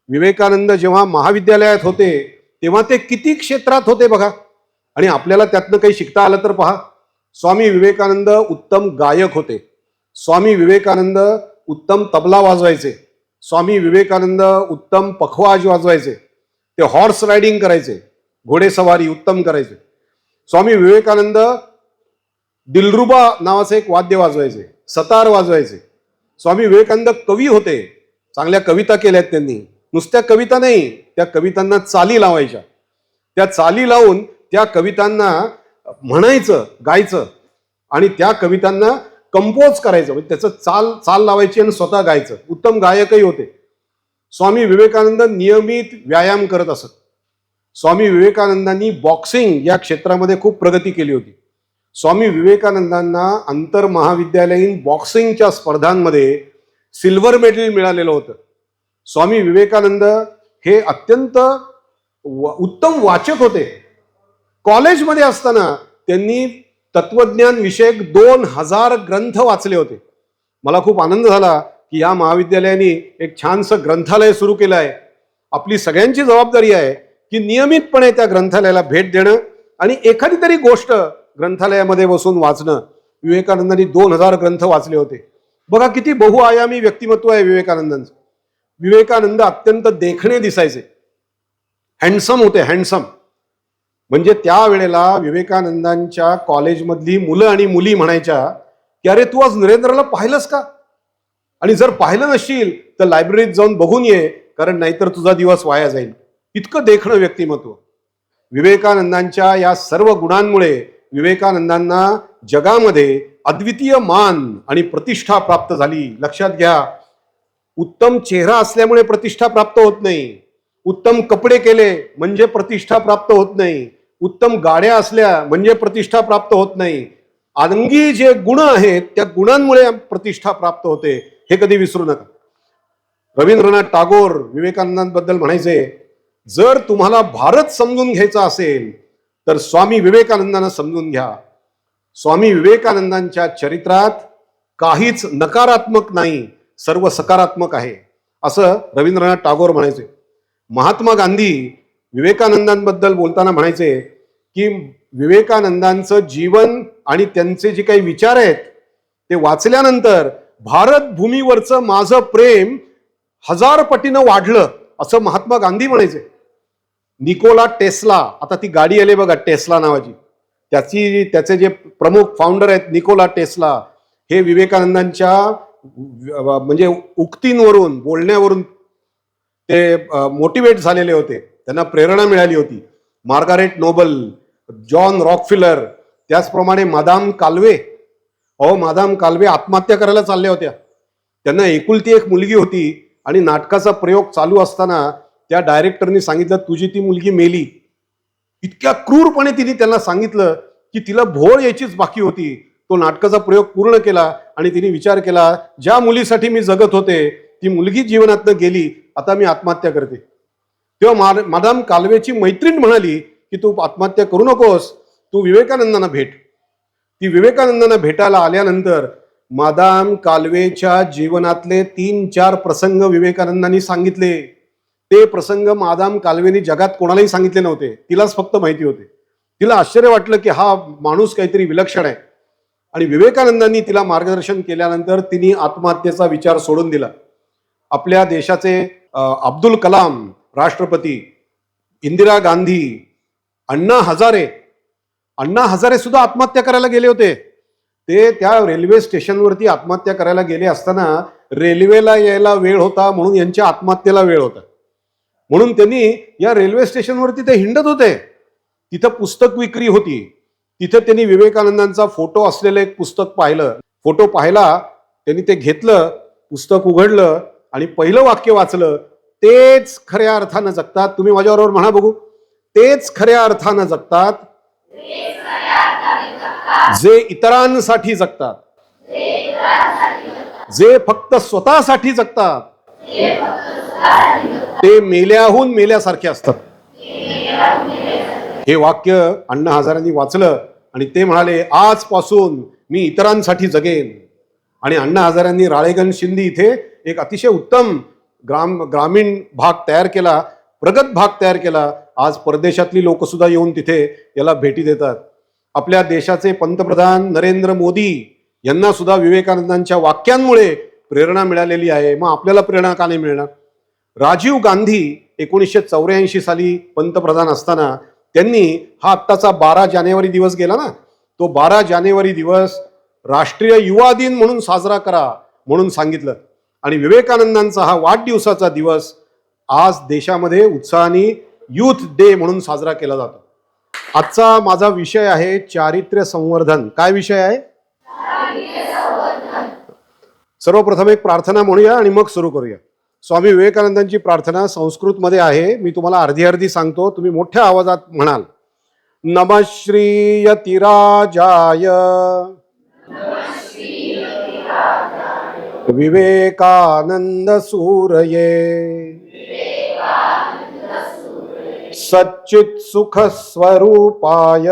विवेकानंद जेव्हा महाविद्यालयात होते तेव्हा ते किती क्षेत्रात होते बघा, आणि आपल्याला त्यातनं काही शिकता आलं तर पहा. स्वामी विवेकानंद उत्तम गायक होते. स्वामी विवेकानंद उत्तम तबला वाजवायचे. स्वामी विवेकानंद उत्तम पखवाज वाजवायचे. ते हॉर्स रायडिंग करायचे, घोडेसवारी उत्तम करायचे. स्वामी विवेकानंद दिलरुबा नावाचं एक वाद्य वाजवायचे, सतार वाजवायचे. स्वामी विवेकानंद कवी होते, चांगल्या कविता केल्यात त्यांनी. नुसत्या कविता नाही, त्या कवितांना चाली लावायच्या. त्या चाली लावून त्या कवितांना म्हणायचं, गायचं, आणि त्या कवितांना कंपोज करायचं, म्हणजे त्याचं चाल लावायची आणि स्वतः गायचं. उत्तम गायकही होते. स्वामी विवेकानंद नियमित व्यायाम करत असत. स्वामी विवेकानंदांनी बॉक्सिंग या क्षेत्रामध्ये खूप प्रगती केली होती. स्वामी विवेकानंदांना आंतर महाविद्यालयीन बॉक्सिंगच्या स्पर्धांमध्ये सिल्वर मेडल मिळालेलं होतं. स्वामी विवेकानंद हे अत्यंत उत्तम वाचक होते. कॉलेजमध्ये असताना त्यांनी तत्वज्ञान विषयक 2000 ग्रंथ वाचले होते. मला खूप आनंद झाला की या महाविद्यालयाने एक छानसं ग्रंथालय सुरू केलं आहे. आपली सगळ्यांची जबाबदारी आहे की नियमितपणे त्या ग्रंथालयाला भेट देणं आणि एखादी तरी गोष्ट ग्रंथालयामध्ये बसून वाचणं. विवेकानंदांनी 2000 ग्रंथ वाचले होते. बघा किती बहुआयामी व्यक्तिमत्व आहे विवेकानंदांचं. विवेकानंद अत्यंत देखणे दिसायचे, हँडसम होते, हँडसम. म्हणजे त्यावेळेला विवेकानंदांच्या कॉलेजमधली मुलं आणि मुली म्हणायच्या की अरे तू आज नरेंद्रला पाहिलंस का, आणि जर पाहिलं नसशील तर लायब्ररीत जाऊन बघून ये, कारण नाहीतर तुझा दिवस वाया जाईल. इतकं देखणं व्यक्तिमत्व. विवेकानंदांच्या या सर्व गुणांमुळे विवेकानंदांना जगामध्ये अद्वितीय मान आणि प्रतिष्ठा प्राप्त झाली. लक्षात घ्या, उत्तम चेहरा असल्यामुळे प्रतिष्ठा प्राप्त होत नाही. उत्तम कपडे केले म्हणजे प्रतिष्ठा प्राप्त होत नाही. उत्तम गाड्या असल्या म्हणजे प्रतिष्ठा प्राप्त होत नाही. अंगी जे गुण आहेत त्या गुणांमुळे प्रतिष्ठा प्राप्त होते, हे कधी विसरू नका. रवींद्रनाथ टागोर विवेकानंदांबद्दल म्हणायचे, जर तुम्हाला भारत समजून घ्यायचा असेल तर स्वामी विवेकानंदांना समजून घ्या. स्वामी विवेकानंदांच्या चरित्रात काहीच नकारात्मक नाही, सर्व सकारात्मक आहे, असं रवींद्रनाथ टागोर म्हणायचे. महात्मा गांधी विवेकानंदांबद्दल बोलताना म्हणायचे की विवेकानंदांचं जीवन आणि त्यांचे जे काही विचार आहेत ते वाचल्यानंतर भारत भूमीवरचं माझं प्रेम 1000 पटीनं वाढलं, असं महात्मा गांधी म्हणायचे. निकोला टेस्ला, आता ती गाडी आली बघा टेस्ला नावाची, त्याचे जे प्रमुख फाउंडर आहेत निकोला टेस्ला, हे विवेकानंदांच्या म्हणजे उक्तींवरून, बोलण्यावरून ते मोटिवेट झालेले होते. त्यांना प्रेरणा मिळाली होती. मार्गारेट नोबल, जॉन रॉकफिलर, त्याचप्रमाणे मादाम काल्वे. मादाम काल्वे आत्महत्या करायला चालल्या होत्या. त्यांना एकुलती एक मुलगी होती आणि नाटकाचा प्रयोग चालू असताना त्या डायरेक्टरनी सांगितलं तुझी ती मुलगी मेली. इतक्या क्रूरपणे तिने त्यांना सांगितलं की तिला भोळ यायचीच बाकी होती. तो नाटकाचा प्रयोग पूर्ण केला आणि तिने विचार केला, ज्या मुलीसाठी मी जगत होते ती मुलगी जीवनातनं गेली, आता मी आत्महत्या करते. तेव्हा मादाम काल्वेची मैत्रीण म्हणाली की तू आत्महत्या करू नकोस, तू विवेकानंदांना भेट. ती विवेकानंदांना भेटायला आल्यानंतर मादाम काल्वेच्या जीवनातले 3-4 प्रसंग विवेकानंदांनी सांगितले. ते प्रसंग मादाम काल्वेनी जगात कोणालाही सांगितले नव्हते, तिलाच फक्त माहिती होते. तिला आश्चर्य वाटलं की हा माणूस काहीतरी विलक्षण आहे. आणि विवेकानंदांनी तिला मार्गदर्शन केल्यानंतर तिने आत्महत्येचा विचार सोडून दिला. आपल्या देशाचे अब्दुल कलाम राष्ट्रपती, इंदिरा गांधी, अण्णा हजारे सुद्धा आत्महत्या करायला गेले होते. ते त्या रेल्वे स्टेशनवरती आत्महत्या करायला गेले असताना रेल्वेला यायला वेळ होता म्हणून यांच्या आत्महत्येला वेळ होता. म्हणून त्यांनी या रेल्वे स्टेशनवरती ते हिंडत होते. तिथं पुस्तक विक्री होती. तिथे त्यांनी विवेकानंदांचा फोटो असलेलं एक पुस्तक पाहिलं. फोटो पाहिला, त्यांनी ते घेतलं, पुस्तक उघडलं आणि पहिलं वाक्य वाचलं, तेच खऱ्या अर्थानं जगतात. तुम्ही माझ्याबरोबर म्हणा बघू, तेच खऱ्या अर्थानं जगतात जे इतरांसाठी जगतात, जे फक्त स्वतःसाठी जगतात ते मेल्याहून मेल्यासारखे असतात. हे वाक्य अण्णा हजारेंनी वाचलं आणि ते म्हणाले, आजपासून मी इतरांसाठी जगेन. आणि अण्णा हजारेंनी राळेगण शिंदे इथे एक अतिशय उत्तम ग्रामीण भाग तयार केला, प्रगत भाग तयार केला. आज परदेशातली लोक सुद्धा येऊन तिथे याला भेटी देतात. आपल्या देशाचे पंतप्रधान नरेंद्र मोदी यांना सुद्धा विवेकानंदांच्या वाक्यांमुळे प्रेरणा मिळालेली आहे. मग आपल्याला प्रेरणा का नाही मिळणार? राजीव गांधी 1984 साली पंतप्रधान असताना त्यांनी हा आत्ताचा 12 जानेवारी दिवस गेला ना, तो 12 जानेवारी दिवस राष्ट्रीय युवा दिन म्हणून साजरा करा म्हणून सांगितलं. आणि विवेकानंदांचा हा वाढदिवसाचा दिवस आज देशामध्ये उत्साहाने युथ डे म्हणून साजरा केला जातो. आजचा माझा विषय आहे चारित्र्य संवर्धन. काय विषय आहे? सर्वप्रथम एक प्रार्थना म्हणूया आणि मग सुरू करूया. स्वामी विवेकानंदांची प्रार्थना संस्कृत मध्ये आहे. मी तुम्हाला अर्धी अर्धी सांगतो, तुम्ही मोठ्या आवाजात म्हणाल. नमः श्री यतिराजाय विवेकानंद सूरये सच्चित सुख स्वरूपाय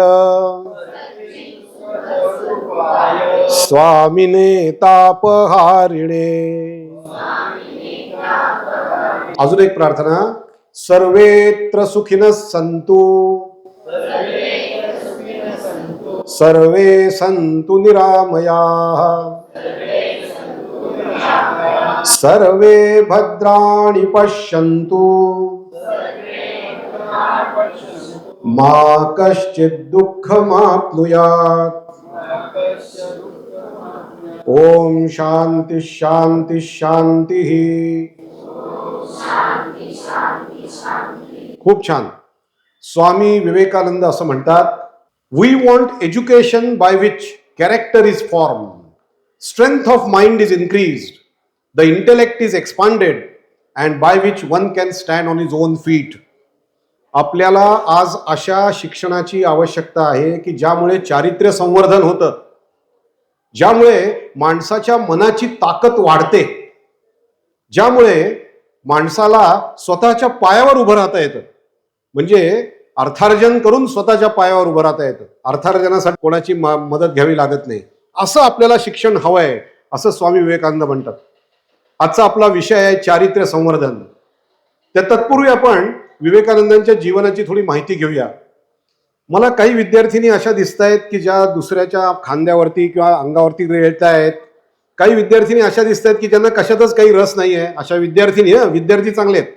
स्वामिने तापहारिणे. अजून एक प्रार्थना. सर्वेत्र सुखिनः सन्तु सर्वे सन्तु निरामयाः सर्वे भद्राणि पश्यन्तु मा कश्चित् दुःखमाप्नुयात्. ओम शांती शांती शांती. खूप छान. स्वामी विवेकानंद असं म्हणतात, we want education by which character is form, strength of mind is increased, the intellect is expanded and by which one can stand on his own feet. आपल्याला आज अशा शिक्षणाची आवश्यकता आहे की ज्यामुळे चारित्र्य संवर्धन होतं, ज्यामुळे माणसाच्या मनाची ताकद वाढते, ज्यामुळे माणसाला स्वतःच्या पायावर उभं राहता येतं. म्हणजे अर्थार्जन करून स्वतःच्या पायावर उभं राहता येतं. अर्थार्जनासाठी कोणाची मदत घ्यावी लागत नाही. असं आपल्याला शिक्षण हवं आहे, असं स्वामी विवेकानंद म्हणतात. आजचा आपला विषय आहे चारित्र्य संवर्धन. त्या तत्पूर्वी आपण विवेकानंदांच्या जीवनाची थोडी माहिती घेऊया. मला काही विद्यार्थिनी अशा दिसत आहेत की ज्या दुसऱ्याच्या खांद्यावरती किंवा अंगावरती रेळत आहेत. काही विद्यार्थिनी अशा दिसत आहेत की ज्यांना कशातच काही रस नाही आहे. अशा विद्यार्थिनी, विद्यार्थी चांगले आहेत,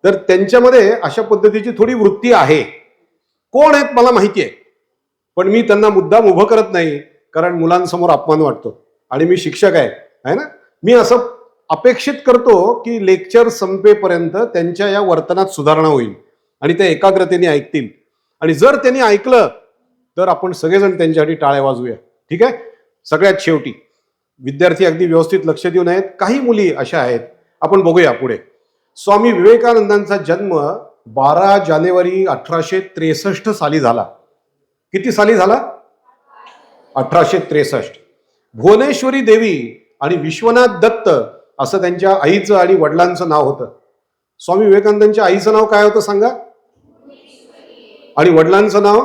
तर त्यांच्यामध्ये अशा पद्धतीची थोडी वृत्ती आहे. कोण आहेत मला माहिती आहे, पण मी त्यांना मुद्दाम उभं करत नाही, कारण मुलांसमोर अपमान वाटतो आणि मी शिक्षक आहे ना. मी असं अपेक्षित करतो की लेक्चर संपेपर्यंत त्यांच्या या वर्तनात सुधारणा होईल आणि ते एकाग्रतेने ऐकतील. आणि जर त्यांनी ऐकलं तर आपण सगळेजण त्यांच्यासाठी टाळ्या वाजवूया. ठीक आहे. सगळ्यात शेवटी विद्यार्थी अगदी व्यवस्थित लक्ष देऊन आहेत. काही मुली अशा आहेत, आपण बघूया पुढे. स्वामी विवेकानंदांचा जन्म 12 जानेवारी 1863 साली झाला. किती साली झाला? 1863. भुवनेश्वरी देवी आणि विश्वनाथ दत्त असं त्यांच्या आईचं आणि वडिलांचं नाव होतं. स्वामी विवेकानंदांच्या आईचं नाव काय होतं सांगा? आणि वडिलांचं नाव?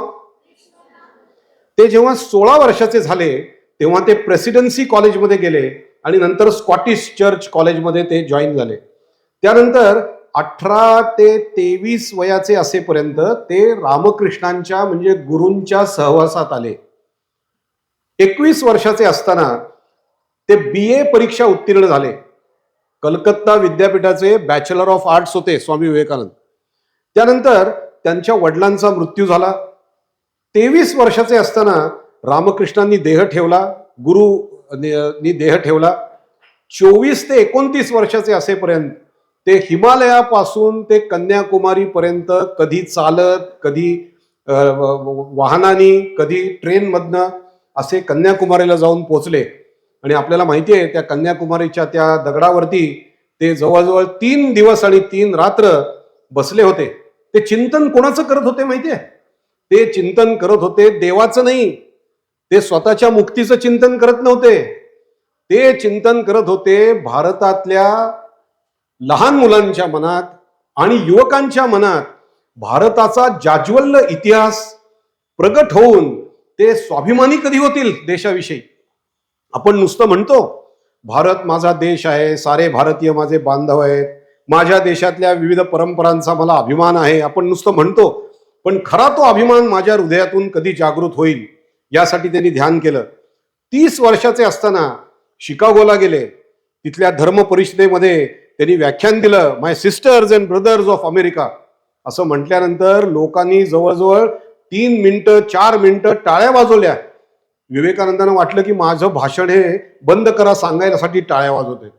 ते जेव्हा 16 वर्षाचे झाले तेव्हा ते प्रेसिडेन्सी कॉलेजमध्ये गेले आणि नंतर स्कॉटिश चर्च कॉलेजमध्ये ते जॉईन झाले. त्यानंतर 18 ते 23 वयाचे असेपर्यंत ते रामकृष्णांच्या म्हणजे गुरूंच्या सहवासात आले. 21 वर्षाचे असताना ते BA परीक्षा उत्तीर्ण झाले. कलकत्ता विद्यापीठाचे बॅचलर ऑफ आर्ट्स होते स्वामी विवेकानंद. त्यानंतर त्यांच्या वडिलांचा मृत्यू झाला. 23 वर्षाचे असताना रामकृष्णांनी देह ठेवला, गुरुनी देह ठेवला. 24 ते 29 वर्षाचे असेपर्यंत ते हिमालयापासून ते कन्याकुमारी पर्यंत कधी चालत, कधी वाहनाने, कधी ट्रेनमधनं असे कन्याकुमारीला जाऊन पोहोचले. आणि आपल्याला माहिती आहे त्या कन्याकुमारीच्या त्या दगडावरती ते जवळजवळ 3 दिवस आणि 3 रात्र बसले होते. ते चिंतन कोणाचं करत होते माहितीये? ते चिंतन करत होते देवाचं नाही, ते स्वतःच्या मुक्तीचं चिंतन करत नव्हते. ते चिंतन करत होते भारतातल्या लहान मुलांच्या मनात आणि युवकांच्या मनात भारताचा जाज्वल्य इतिहास प्रगट होऊन ते स्वाभिमानी कधी होतील देशाविषयी. आपण नुसतं म्हणतो भारत माझा देश आहे, सारे भारतीय माझे बांधव आहेत, माझ्या देशातल्या विविध परंपरांचा मला अभिमान आहे, आपण नुसतं म्हणतो, पण खरा तो अभिमान माझ्या हृदयातून कधी जागृत होईल यासाठी त्यांनी ध्यान केलं. 30 वर्षाचे असताना शिकागोला गेले. तिथल्या धर्म परिषदेमध्ये त्यांनी व्याख्यान दिलं, my sisters and brothers of America. असं म्हटल्यानंतर लोकांनी जवळजवळ 3 मिनिटं 4 मिनिटं टाळ्या वाजवल्या. विवेकानंदांना वाटलं की माझं भाषण हे बंद करा सांगायसाठी टाळ्या वाजवत आहेत.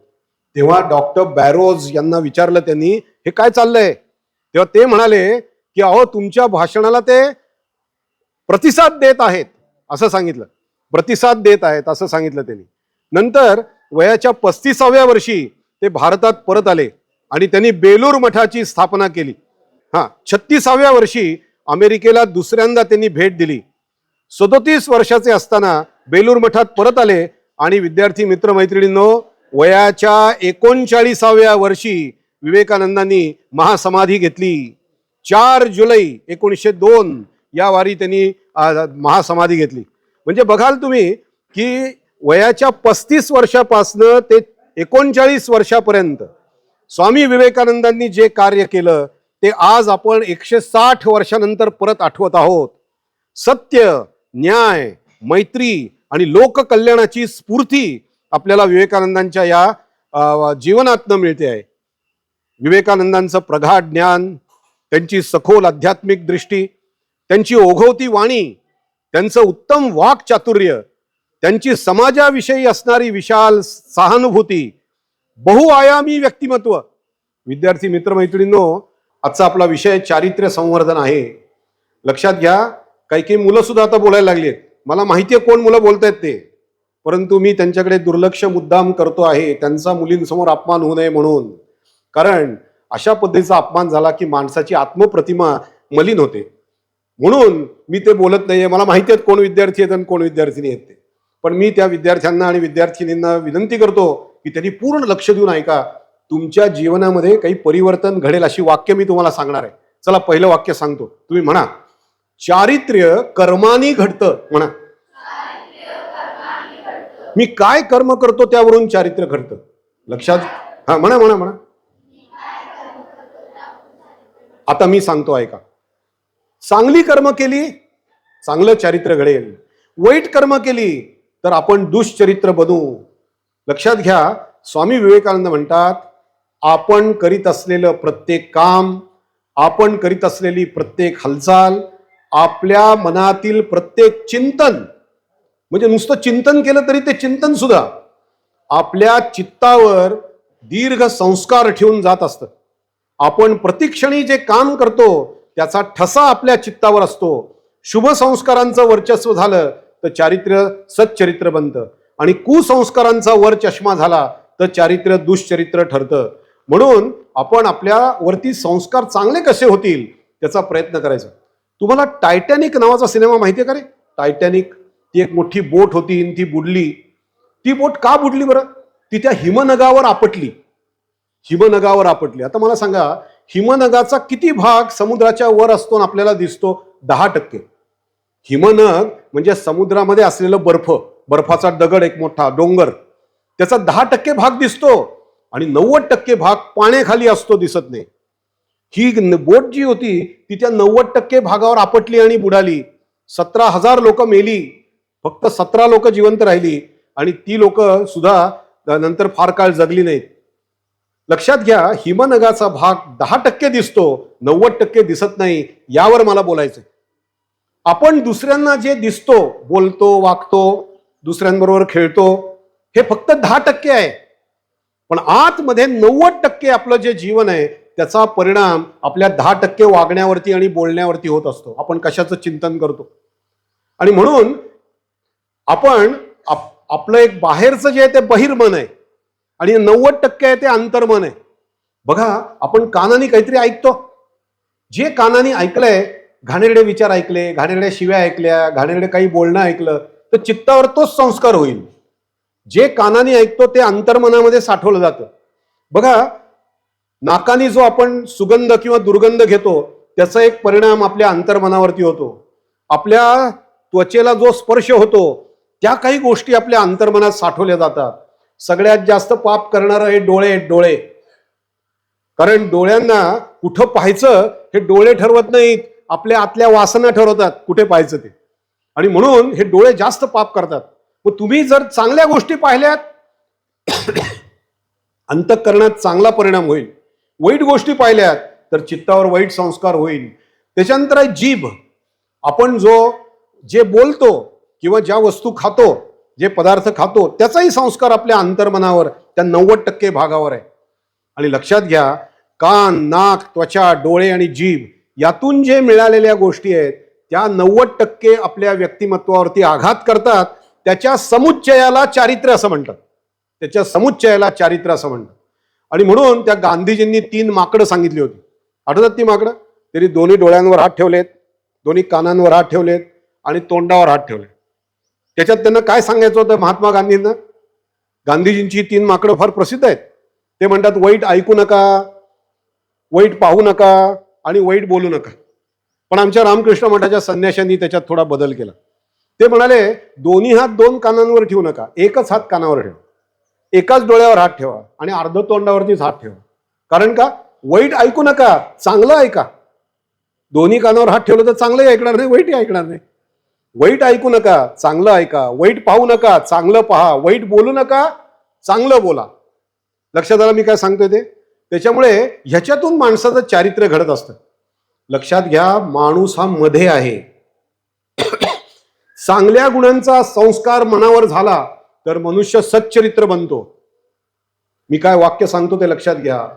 तेव्हा डॉक्टर बॅरोज यांना विचारलं त्यांनी, हे काय चाललंय? तेव्हा ते म्हणाले की अहो, तुमच्या भाषणाला ते प्रतिसाद देत आहेत असं सांगितलं. प्रतिसाद देत आहेत असं सांगितलं त्यांनी. नंतर वयाच्या 35व्या वर्षी ते भारतात परत आले आणि त्यांनी बेलूर मठाची स्थापना केली. 36व्या वर्षी अमेरिकेला दुसऱ्यांदा त्यांनी भेट दिली. 37 वर्षाचे असताना बेलूर मठात परत आले आणि विद्यार्थी मित्रमैत्रिणींनो, वयाच्या 39व्या वर्षी विवेकानंदांनी महासमाधी घेतली. 4 जुलै 1902 या वारी त्यांनी महासमाधी घेतली. म्हणजे बघाल तुम्ही की वयाच्या 35 वर्षापासनं ते 39 वर्षापर्यंत स्वामी विवेकानंदांनी जे कार्य केलं ते आज आपण 160 वर्षानंतर परत आठवत आहोत. सत्य, न्याय, मैत्री आणि लोककल्याणाची स्फूर्ती आपल्याला विवेकानंदांच्या या जीवनातनं मिळते आहे. विवेकानंदांचं प्रगाढ ज्ञान, त्यांची सखोल आध्यात्मिक दृष्टी, त्यांची ओघवती वाणी, त्यांचं उत्तम वाक्चातुर्य, त्यांची समाजाविषयी असणारी विशाल सहानुभूती, बहुआयामी व्यक्तिमत्व. विद्यार्थी मित्रमैत्रिणींनो, आजचा आपला विषय चारित्र्य संवर्धन आहे. लक्षात घ्या, काही काही मुलं सुद्धा आता बोलायला लागली आहेत. मला माहिती आहे कोण मुलं बोलतायत ते, परंतु मी त्यांच्याकडे दुर्लक्ष मुद्दाम करतो आहे, त्यांचा मुलींसमोर अपमान होऊ नये म्हणून. कारण अशा पद्धतीचा अपमान झाला की माणसाची आत्मप्रतिमा मलिन होते. म्हणून मी ते बोलत नाहीये. मला माहिती आहे कोण विद्यार्थी आहेत आणि कोण विद्यार्थिनी आहेत ते. पण मी त्या विद्यार्थ्यांना आणि विद्यार्थिनींना विनंती करतो की त्यांनी पूर्ण लक्ष देऊन ऐका. तुमच्या जीवनामध्ये काही परिवर्तन घडेल अशी वाक्य मी तुम्हाला सांगणार आहे. चला, पहिलं वाक्य सांगतो, तुम्ही म्हणा. चारित्र्य कर्मानी घडतं. म्हणा, मी काय कर्म करतो त्यावरून चारित्र्य घडतं. लक्षात म्हणा म्हणा म्हणा. आता मी सांगतो ऐका. चांगली कर्म केली चांगलं चारित्र्य घडेल, वाईट कर्म केली तर आपण दुष्चरित्र बनू. लक्षात घ्या, स्वामी विवेकानंद म्हणतात, आपण करीत असलेलं प्रत्येक काम, आपण करीत असलेली प्रत्येक हालचाल, आपल्या मनातील प्रत्येक चिंतन, म्हणजे नुसतं चिंतन केलं तरी ते चिंतन सुद्धा आपल्या चित्तावर दीर्घ संस्कार ठेवून जात असतं. आपण प्रतिक्षणी जे काम करतो त्याचा ठसा आपल्या चित्तावर असतो. शुभ संस्कारांचं वर्चस्व झालं तर चारित्र्य सच्चरित्र बनतं आणि कुसंस्कारांचा वर चष्मा झाला तर चारित्र्य दुष्चरित्र ठरतं. म्हणून आपण आपल्या वरती संस्कार चांगले कसे होतील त्याचा प्रयत्न करायचा. तुम्हाला टायटॅनिक नावाचा सिनेमा माहितीये का रे? टायटॅनिक, ती एक मोठी बोट होती आणि ती बुडली. ती बोट का बुडली बरं? ती त्या हिमनगावर आपटली. हिमनगावर आपटली. आता मला सांगा, हिमनगाचा किती भाग समुद्राच्या वर असतो आणि आपल्याला दिसतो? 10%. हिमनग म्हणजे समुद्रामध्ये असलेलं बर्फ, बर्फाचा दगड, एक मोठा डोंगर, त्याचा 10% भाग दिसतो आणि 90% भाग पाण्याखाली असतो, दिसत नाही. ही बोट जी होती ती त्या 90% भागावर आपटली आणि बुडाली. 17,000 लोक मेली, फक्त 17 लोक जिवंत राहिली आणि ती लोक सुद्धा नंतर फार काळ जगली नाहीत. लक्षात घ्या, हिमनगाचा भाग 10% दिसतो, 90% दिसत नाही. यावर मला बोलायचं. आपण दुसऱ्यांना जे दिसतो, बोलतो, वागतो, दुसऱ्यांबरोबर खेळतो, हे फक्त 10% आहे. पण आतमध्ये 90% आपलं जे जीवन आहे त्याचा परिणाम आपल्या 10% वागण्यावरती आणि बोलण्यावरती होत असतो. आपण कशाचं चिंतन करतो. आणि म्हणून आपण आपलं एक बाहेरचं जे आहे ते बहिर्मन आहे आणि 90% आहे ते अंतर्मन आहे. बघा, आपण कानाने काहीतरी ऐकतो. जे कानाने ऐकलंय, घाणेरडे विचार ऐकले, घाणेरड्या शिव्या ऐकल्या, घाणेरडे काही बोलणं ऐकलं तर चित्तावर तोच संस्कार होईल. जे कानाने ऐकतो ते अंतर्मनामध्ये साठवलं जातं. बघा, नाकाने जो आपण सुगंध किंवा दुर्गंध घेतो त्याचा एक परिणाम आपल्या अंतर्मनावरती होतो. आपल्या त्वचेला जो स्पर्श होतो त्या काही गोष्टी आपल्या अंतर्मनात साठवल्या जातात. सगळ्यात जास्त पाप करणारं हे डोळे आहेत, डोळे. कारण डोळ्यांना कुठं पाहायचं हे डोळे ठरवत नाहीत, आपल्या आतल्या वासना ठरवतात कुठे पाहायचं ते. आणि म्हणून हे डोळे जास्त पाप करतात. मग तुम्ही जर चांगल्या गोष्टी पाहिल्यात अंतःकरणात चांगला परिणाम होईल. वाईट गोष्टी पाहिल्यात तर चित्तावर वाईट संस्कार होईल. त्याच्यानंतर आहे जीभ. आपण जे बोलतो किंवा ज्या वस्तू खातो, जे पदार्थ खातो, त्याचाही संस्कार आपल्या अंतर्मनावर, त्या 90% भागावर आहे. आणि लक्षात घ्या, कान, नाक, त्वचा, डोळे आणि जीभ यातून जे मिळालेल्या गोष्टी आहेत त्या 90% आपल्या व्यक्तिमत्वावरती आघात करतात. त्याच्या समुच्चयाला चारित्र्य असं म्हणतात. त्याच्या समुच्चयाला चारित्र्य असं म्हणतात. आणि म्हणून त्या गांधीजींनी 3 माकडं सांगितली होती. आठवतात ती माकडं? तरी दोन्ही डोळ्यांवर हात ठेवलेत, दोन्ही कानांवर हात ठेवलेत आणि तोंडावर हात ठेवले. त्याच्यात त्यांना काय सांगायचं होतं महात्मा गांधींना? गांधीजींची 3 माकडं फार प्रसिद्ध आहेत. ते म्हणतात वाईट ऐकू नका, वाईट पाहू नका आणि वाईट बोलू नका. पण आमच्या रामकृष्ण मठाच्या संन्याशांनी त्याच्यात थोडा बदल केला. ते म्हणाले दोन्ही हात 2 कानांवर ठेवू नका, एकच हात कानावर ठेवा, एकाच डोळ्यावर हात ठेवा आणि अर्ध तोंडावरतीच हात ठेवा. कारण का? वाईट ऐकू नका, चांगलं ऐका. दोन्ही कानावर हात ठेवलं तर चांगलंही ऐकणार नाही, वाईटही ऐकणार नाही. वाईट ऐकू नका, चांगलं ऐका. वाईट पाहू नका, चांगलं पहा. वाईट बोलू नका, चांगलं बोला. लक्षात आलं मी काय सांगतोय ते? त्याच्यामुळे ह्याच्यातून माणसाचं चारित्र्य घडत असतं. लक्षात घ्या, माणूस हा मध्ये आहे. चांगल्या गुणांचा संस्कार मनावर झाला तर मनुष्य सच्चरित्र बनतो. मी काय वाक्य सांगतो ते लक्षात घ्या.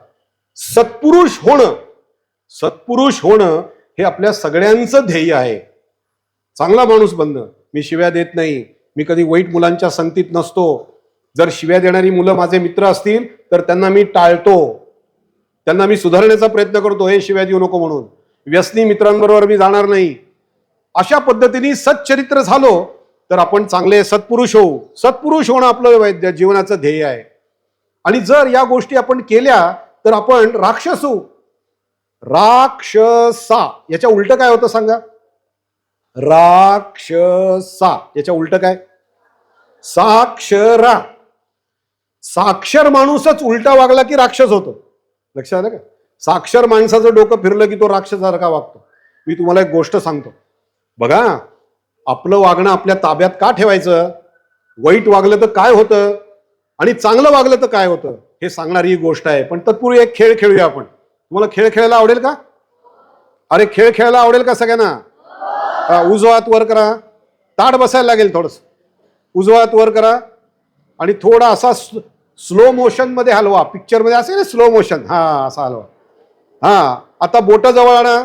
सत्पुरुष होणं हे आपल्या सगळ्यांचं ध्येय आहे. चांगला माणूस बनणं. मी शिव्या देत नाही, मी कधी वाईट मुलांच्या संगतीत नसतो. जर शिव्या देणारी मुलं माझे मित्र असतील तर त्यांना मी टाळतो, त्यांना मी सुधारण्याचा प्रयत्न करतो, हे शिव्या देऊ नको म्हणून. व्यसनी मित्रांबरोबर मी जाणार नाही. अशा पद्धतीने सच्चरित्र झालो तर आपण चांगले सत्पुरुष होऊ. सत्पुरुष होणं आपलं जीवनाचं ध्येय आहे. आणि जर या गोष्टी आपण केल्या तर आपण राक्षस होऊ. राक्षसा याच्या उलट काय होतं सांगा? राक्षसा याच्या उलट काय? साक्षरा. साक्षर माणूसच उलटा वागला की राक्षस होतो. लक्षात आलं का? साक्षर माणसाचं डोकं फिरलं की तो राक्षसासारखा वागतो. मी तुम्हाला एक गोष्ट सांगतो बघा. आपलं वागणं आपल्या ताब्यात का ठेवायचं? वाईट वागलं तर काय होतं आणि चांगलं वागलं तर काय होतं हे सांगणारी ही गोष्ट आहे. पण तत्पूर्वी एक खेळ खेळूया आपण. तुम्हाला खेळ खेळायला आवडेल का? अरे खेळ खेळायला आवडेल का सगळ्यांना? उजवा हात वर करा. ताट बसायला लागेल थोडस. उजवा हात वर करा आणि थोडा असा स्लो मोशन मध्ये हलवा. पिक्चर मध्ये असेल ना स्लो मोशन, हा असा हलवा. हा आता बोट जवळ आणा,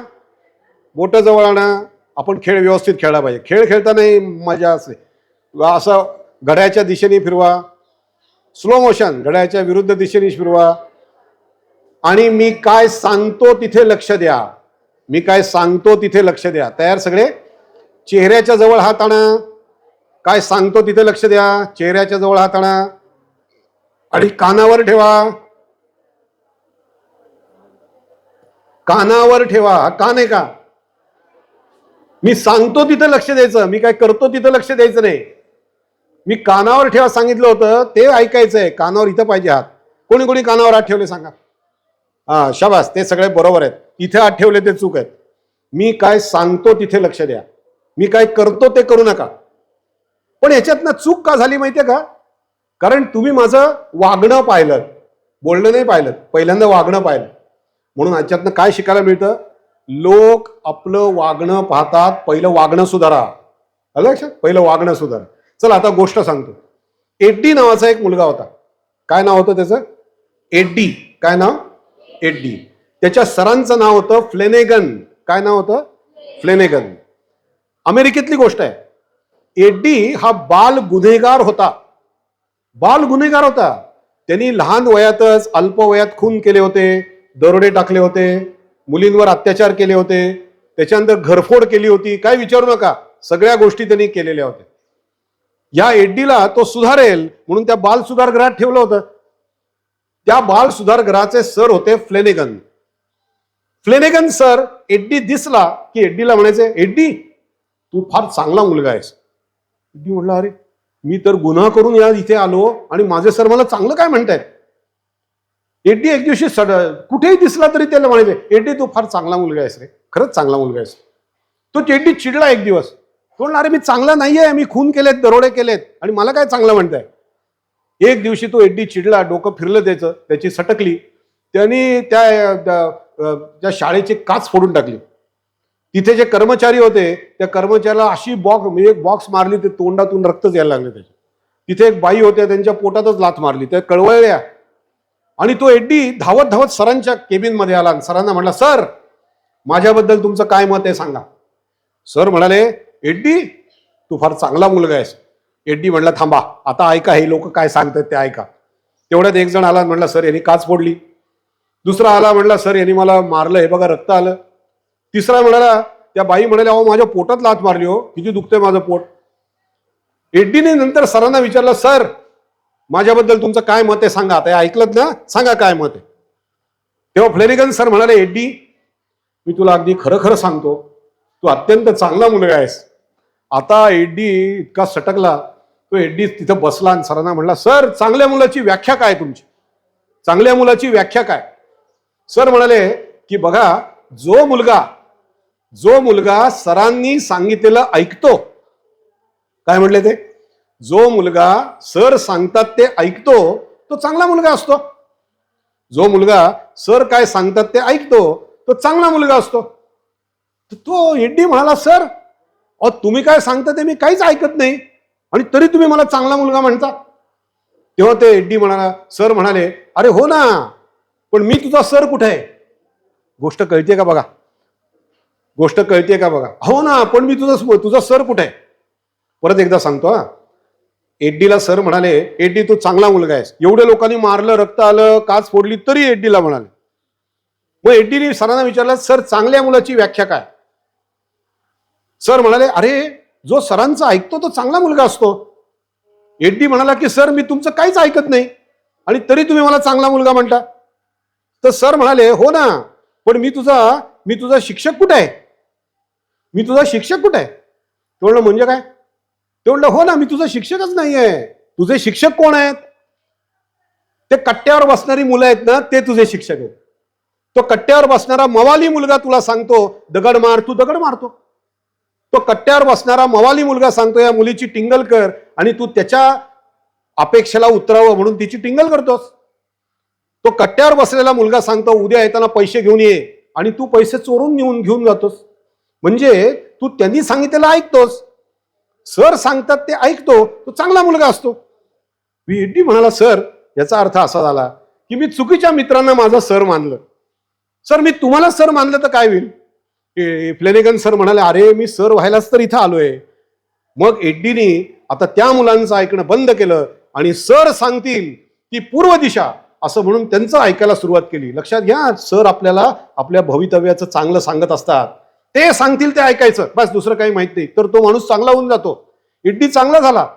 बोट जवळ आणा. आपण खेळ व्यवस्थित खेळला पाहिजे. खेळ खेळताना मजा असते. असं घड्याच्या दिशेने फिरवा, स्लो मोशन, घड्याच्या विरुद्ध दिशेने फिरवा. आणि मी काय सांगतो तिथे लक्ष द्या. मी काय सांगतो तिथे लक्ष द्या. तयार सगळे? चेहऱ्याच्या जवळ हात आणा. काय सांगतो तिथे लक्ष द्या. चेहऱ्याच्या जवळ हात आणा आणि कानावर ठेवा. कानावर ठेवा. हा कान आहे का? मी सांगतो तिथे लक्ष द्यायचं, मी काय करतो तिथे लक्ष द्यायचं नाही. मी कानावर ठेवा सांगितलं होतं ते ऐकायचंय. कानावर इथं पाहिजे हात. कोणी कोणी कानावर हात ठेवले सांगा? हा शाबास, ते सगळे बरोबर आहेत. इथे हात ठेवले ते चूक आहेत. मी काय सांगतो तिथे लक्ष द्या, मी काय करतो ते करू नका. पण याच्यातनं चूक का झाली माहितीये का? कारण तुम्ही माझं वागणं पाहिलं, बोलणं नाही पाहिलं. पहिल्यांदा वागणं पाहिलं. म्हणून याच्यातनं काय शिकायला मिळतं? लोक आपलं वागणं पाहतात. पहिलं वागणं सुधारा. आलं लक्षात? पहिलं वागणं सुधारा. चला आता गोष्ट सांगतो. एड्डी नावाचा एक मुलगा होता. काय नाव होतं त्याचं? एड्डी. काय नाव? एड्डी. त्याच्या सरांचं नाव होतं फ्लेनेगन. काय नाव होतं? फ्लेनेगन. अमेरिकेतली गोष्ट आहे. एड्डी हा बाल गुन्हेगार होता. बाल गुन्हेगार होता. त्यांनी लहान वयातच अल्प वयात खून केले होते, दरोडे टाकले होते, मुलींवर अत्याचार केले होते, त्याच्यानंतर घरफोड केली होती. काय विचारू नका, सगळ्या गोष्टी त्यांनी केलेल्या होत्या. या एड्डीला तो सुधारेल म्हणून त्या बाल सुधारगृहात ठेवलं होतं. त्या बाल सुधारगृहाचे सर होते फ्लेनेगन. फ्लेनेगन सर एड्डी दिसला की एड्डीला म्हणायचे, एड्डी तू फार चांगला मुलगा आहेस. एड्डी म्हटला, अरे मी तर गुन्हा करून या इथे आलो आणि माझे सर मला चांगलं काय म्हणतायत. एड्डी एक दिवशी कुठेही दिसला तरी त्याला म्हणायचे, एड्डी तू फार चांगला मुलगा आहेस रे, खरंच चांगला मुलगा आहेस. तो एड्डी चिडला एक दिवस. तो म्हणला, अरे मी चांगला नाहीये, मी खून केलेत, दरोडे केलेत, आणि मला काय चांगलं म्हणताय. एक दिवशी तो एड्डी चिडला, डोकं फिरलं त्याचं, त्याची सटकली. त्यांनी त्या शाळेची काच फोडून टाकली. तिथे जे कर्मचारी होते त्या कर्मचाऱ्याला अशी एक बॉक्स मारली, ते तोंडातून रक्तच यायला लागले त्याचे. तिथे एक बाई होत्या, त्यांच्या पोटातच लाथ मारली, त्या कळवळल्या. आणि तो एड्डी धावत धावत सरांच्या केबिन मध्ये आला आणि सरांना म्हटला, सर माझ्याबद्दल तुमचं काय मत आहे सांगा. सर म्हणाले, एड्डी तू फार चांगला मुलगा आहेस. एड्डी म्हणला, थांबा आता ऐका, हे लोक काय सांगतात ते ऐका. तेवढ्यात एक जण आला, म्हणला, सर यांनी काच फोडली. दुसरा आला, म्हणला, सर यांनी मला मारलं, हे बघा रक्त आलं. तिसरा म्हणाला, त्या बाई म्हणाल्या, अहो माझ्या पोटात लाथ मारली, हो किती दुखतंय माझं पोट. एड्डीने नंतर सरांना विचारलं, सर माझ्याबद्दल तुमचं काय मत आहे सांगा. आता ऐकलं ना, सांगा काय मत आहे. तेव्हा फ्लेनेगन सर म्हणाले, एड्डी मी तुला अगदी खरं खरं सांगतो, तू अत्यंत चांगला मुलगा आहेस. आता एड्डी इतका सटकला, तो एड्डी तिथं बसला आणि सरांना म्हणला, सर चांगल्या मुलाची व्याख्या काय तुमची, चांगल्या मुलाची व्याख्या काय. सर म्हणाले की बघा, जो मुलगा सरांनी सांगितलेलं ऐकतो, काय म्हणले ते, जो मुलगा सर सांगतात ते ऐकतो तो चांगला मुलगा असतो. जो मुलगा सर काय सांगतात ते ऐकतो तो चांगला मुलगा असतो. तो एड्डी म्हणाला, सर अहो तुम्ही काय सांगता ते मी काहीच ऐकत नाही आणि तरी तुम्ही मला चांगला मुलगा म्हणता. तेव्हा ते एड्डी म्हणाला, सर म्हणाले, अरे हो ना, पण मी तुझा सर कुठे आहे. गोष्ट कळते का बघा, गोष्ट कळते का बघा. हो ना, पण मी तुझा सर कुठे आहे. परत एकदा सांगतो हा. एड्डीला सर म्हणाले, एड्डी तू चांगला मुलगा आहेस. एवढ्या लोकांनी मारलं, रक्त आलं, काच फोडली, तरी एड्डीला म्हणाले. मग एड्डीने सरांना विचारलं, सर चांगल्या मुलाची व्याख्या काय. सर म्हणाले, अरे जो सरांचं ऐकतो तो चांगला मुलगा असतो. एड्डी म्हणाला की सर मी तुमचं काहीच ऐकत नाही आणि तरी तुम्ही मला चांगला मुलगा म्हणता. तर सर म्हणाले, हो ना, पण मी तुझा शिक्षक कुठे आहे, मी तुझा शिक्षक कुठे आहे. तो म्हणलं, म्हणजे काय. ते म्हणलं, हो ना, मी तुझा शिक्षकच नाहीये. तुझे शिक्षक कोण आहेत. ते कट्ट्यावर बसणारी मुलं आहेत ना, ते तुझे शिक्षक आहेत. तो कट्ट्यावर बसणारा मवाली मुलगा तुला सांगतो दगड मार, तू दगड मारतो. तो कट्ट्यावर बसणारा मवाली मुलगा सांगतो या मुलीची टिंगल कर आणि तू त्याच्या अपेक्षेला उतरावं म्हणून तिची टिंगल करतोस. तो कट्ट्यावर बसलेला मुलगा सांगतो उद्या येताना पैसे घेऊन ये आणि तू पैसे चोरून घेऊन जातोस. म्हणजे तू त्यांनी सांगितलेलं ऐकतोस. सर सांगतात ते ऐकतो, तो चांगला मुलगा असतो. एड्डी म्हणाला, सर याचा अर्थ असा झाला की मी चुकीच्या मित्रांना माझा सर मानलं. सर मी तुम्हाला सर मानलं तर काय होईल. फ्लेनेगन सर म्हणाले, अरे मी सर व्हायलाच तर इथं आलोय. मग एड्डीनी आता त्या मुलांचं ऐकणं बंद केलं आणि सर सांगतील ती पूर्व दिशा असं म्हणून त्यांचं ऐकायला सुरुवात केली. लक्षात घ्या, सर आपल्याला आपल्या भवितव्याचं चांगलं सांगत असतात. ते सांगतील ते ऐकायचं, बस दुसरं काही माहित नाही. तर तो माणूस चांगला होऊन जातो. एड्डी चांगला झाला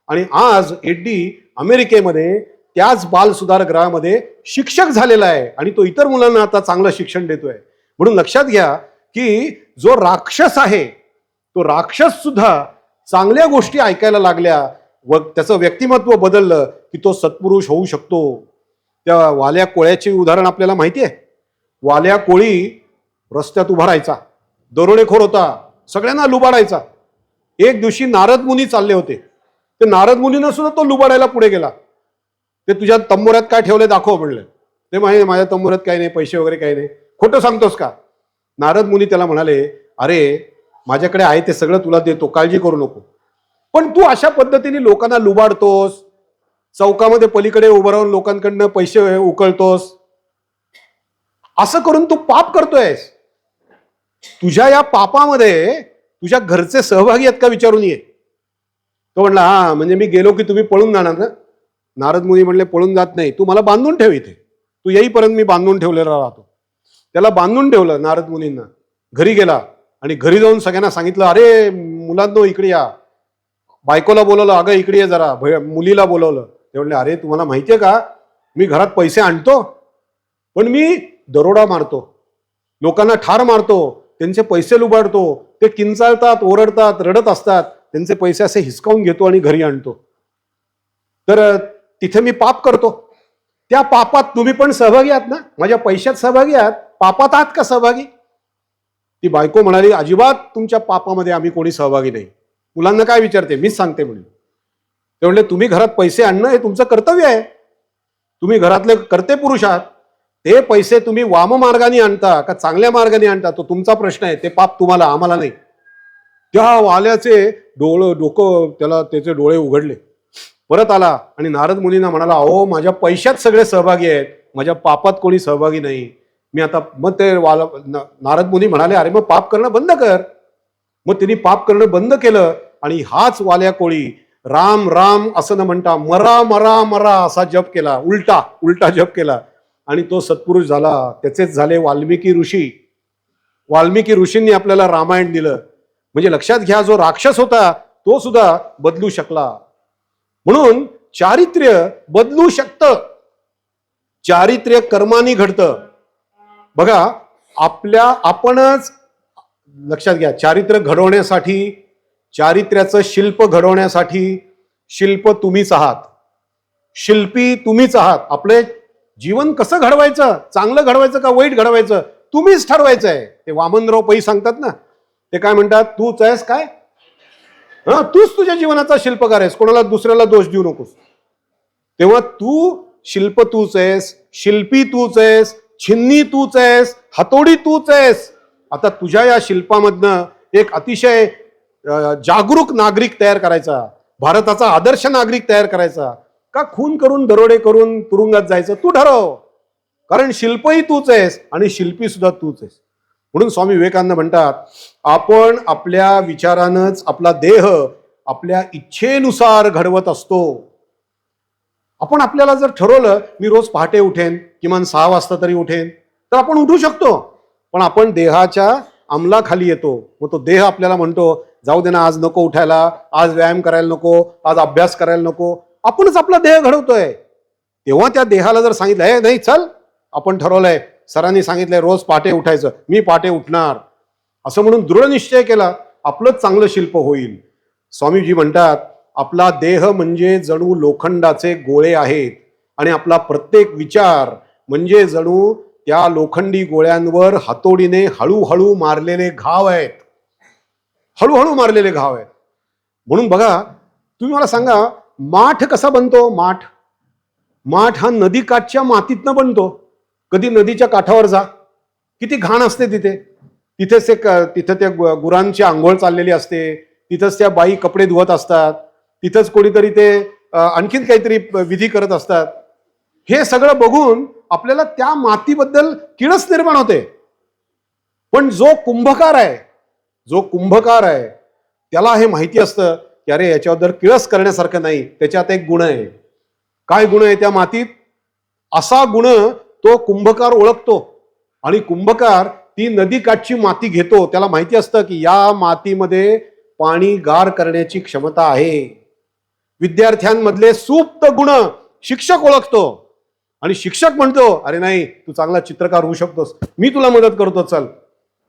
आणि आज एड्डी अमेरिकेमध्ये त्याच बाल सुधारगृहामध्ये शिक्षक झालेला आहे आणि तो इतर मुलांना आता चांगलं शिक्षण देतोय. म्हणून लक्षात घ्या की जो राक्षस आहे तो राक्षस सुद्धा चांगल्या गोष्टी ऐकायला लागल्या व त्याचं व्यक्तिमत्व बदललं की तो सत्पुरुष होऊ शकतो. त्या वाल्या कोळ्याचे उदाहरण आपल्याला माहिती आहे. वाल्या कोळी रस्त्यात उभा राहायचा, दरोडेखोर होता, सगळ्यांना लुबाडायचा. एक दिवशी नारद मुनी चालले होते. ते नारद मुनीनं सुद्धा तो लुबाडायला पुढे गेला. ते तुझ्या तंबोऱ्यात काय ठेवले दाखव म्हणले. ते माहिती, माझ्या तंबोऱ्यात काही नाही, पैसे वगैरे काही नाही. खोटं सांगतोस का. नारद मुनी त्याला म्हणाले, अरे माझ्याकडे आहे ते सगळं तुला देतो, काळजी करू नको. पण तू अशा पद्धतीने लोकांना लुबाडतोस, चौकामध्ये पलीकडे उभं राहून लोकांकडनं पैसे उकळतोस, असं करून तू पाप करतोयस. तुझ्या या पापामध्ये तुझ्या घरचे सहभागी आहेत का विचारून ये. तो म्हणला, हा म्हणजे मी गेलो की तुम्ही पळून जाणार ना. नारद मुनी म्हणले, पळून जात नाही, तू मला बांधून ठेव इथे, तू येईपर्यंत मी बांधून ठेवलेला राहतो. त्याला बांधून ठेवलं नारद मुनींना. घरी गेला आणि घरी जाऊन सगळ्यांना सांगितलं, अरे मुलांनो इकडे या. बायकोला बोलवलं, अगं इकडे ये जरा. मुलीला बोलवलं. ते म्हणले, अरे तुम्हाला माहितीये का, मी घरात पैसे आणतो पण मी दरोडा मारतो, लोकांना ठार मारतो, त्यांचे पैसे लुबाडतो. ते किंचाळतात, ओरडतात, रडत असतात, त्यांचे पैसे असे हिसकावून घेतो आणि घरी आणतो. तर तिथे मी पाप करतो, त्या पापात तुम्ही पण सहभागी आहात ना, माझ्या पैशात सहभागी आहात, पापात आहात का सहभागी? ती बायको म्हणाली, अजिबात तुमच्या पापामध्ये आम्ही कोणी सहभागी नाही. मुलांना काय विचारते, मीच सांगते म्हणून. ते म्हणले, तुम्ही घरात पैसे आणणं हे तुमचं कर्तव्य आहे, तुम्ही घरातले कर्ते पुरुष आहात. ते पैसे तुम्ही वाम मार्गाने आणता का चांगल्या मार्गाने आणता तो तुमचा प्रश्न आहे, ते पाप तुम्हाला, आम्हाला नाही. त्या वाल्याचे डोकं त्याला त्याचे डोळे उघडले. परत आला आणि नारद मुनींना म्हणाला, अहो माझ्या पैशात सगळे सहभागी आहेत, माझ्या पापात कोणी सहभागी नाही. मी आता मग ते नारद मुनी म्हणाले, अरे मग पाप करणं बंद कर. मग त्यांनी पाप करणं बंद केलं आणि हाच वाल्या कोळी राम राम असं न म्हणता मरा मरा मरा असा जप केला, उलटा उलटा जप केला आणि तो सत्पुरुष झाला. त्याचेच झाले वाल्मिकी ऋषी. वाल्मिकी ऋषींनी आपल्याला रामायण दिलं. म्हणजे लक्षात घ्या, जो राक्षस होता तो सुद्धा बदलू शकला. म्हणून चारित्र्य बदलू शकतं, चारित्र्य कर्मानी घडतं. बघा, आपणच लक्षात घ्या, चारित्र्य घडवण्यासाठी, चारित्र्याचं शिल्प घडवण्यासाठी शिल्प तुम्हीच आहात, शिल्पी तुम्हीच आहात. आपले जीवन कसं घडवायचं, चांगलं घडवायचं का वाईट घडवायचं, तुम्हीच ठरवायचं आहे. ते वामनराव पै सांगतात ना, ते काय म्हणतात, तूच आहेस काय, तूच तुझ्या जीवनाचा शिल्पकार आहेस, कोणाला दुसऱ्याला दोष देऊ नकोस. तेव्हा तू शिल्प तूच आहेस, शिल्पी तूच आहेस, छिन्नी तूच आहेस, हातोडी तूच आहेस. आता तुझ्या या शिल्पामधनं एक अतिशय जागरूक नागरिक तयार करायचा, भारताचा आदर्श नागरिक तयार करायचा का खून करून दरोडे करून तुरुंगात जायचं, तू ठरव. कारण शिल्पही तूच आहेस आणि शिल्पी सुद्धा तूच आहेस. म्हणून स्वामी विवेकानंद म्हणतात, आपण आपल्या विचारानंच आपला देह आपल्या इच्छेनुसार घडवत असतो. आपण आपल्याला जर ठरवलं, मी रोज पहाटे उठेन, किमान 6 वाजता तरी उठेन, तर आपण उठू शकतो. पण आपण देहाच्या अंमलाखाली येतो. मग तो देह आपल्याला म्हणतो, जाऊ दे ना, आज नको उठायला, आज व्यायाम करायला नको, आज अभ्यास करायला नको. आपणच आपला देह घडवतोय. तेव्हा त्या देहाला जर सांगितलं, हे नाही चल, आपण ठरवलंय, सरांनी सांगितलंय रोज पहाटे उठायचं, मी पहाटे उठणार, असं म्हणून दृढ निश्चय केला, आपलंच चांगलं शिल्प होईल. स्वामीजी म्हणतात, आपला देह म्हणजे जणू लोखंडाचे गोळे आहेत आणि आपला प्रत्येक विचार म्हणजे जणू त्या लोखंडी गोळ्यांवर हातोडीने हळूहळू मारलेले घाव आहेत, हळूहळू मारलेले घाव आहेत. म्हणून बघा, तुम्ही मला सांगा, माठ कसा बनतो? माठ हा नदीकाठच्या मातीतनं बनतो. कधी नदीच्या काठावर जा, किती घाण असते तिथेच तिथे त्या गुरांची आंघोळ चाललेली असते, तिथंच त्या बाई कपडे धुवत असतात, तिथंच कोणीतरी ते आणखीन काहीतरी विधी करत असतात. हे सगळं बघून आपल्याला त्या मातीबद्दल किळस निर्माण होते. पण जो कुंभकार आहे त्याला हे माहिती असतं की अरे याच्याबद्दल किळस करण्यासारखं नाही, त्याच्यात एक गुण आहे. काय गुण आहे त्या मातीत? असा गुण तो कुंभकार ओळखतो. आणि कुंभकार ती नदीकाठची माती घेतो, त्याला माहिती असतं की या मातीमध्ये पाणी गार करण्याची क्षमता आहे. विद्यार्थ्यांमधले सुप्त गुण शिक्षक ओळखतो आणि शिक्षक म्हणतो, अरे नाही, तू चांगला चित्रकार होऊ शकतोस, मी तुला मदत करतो, चल.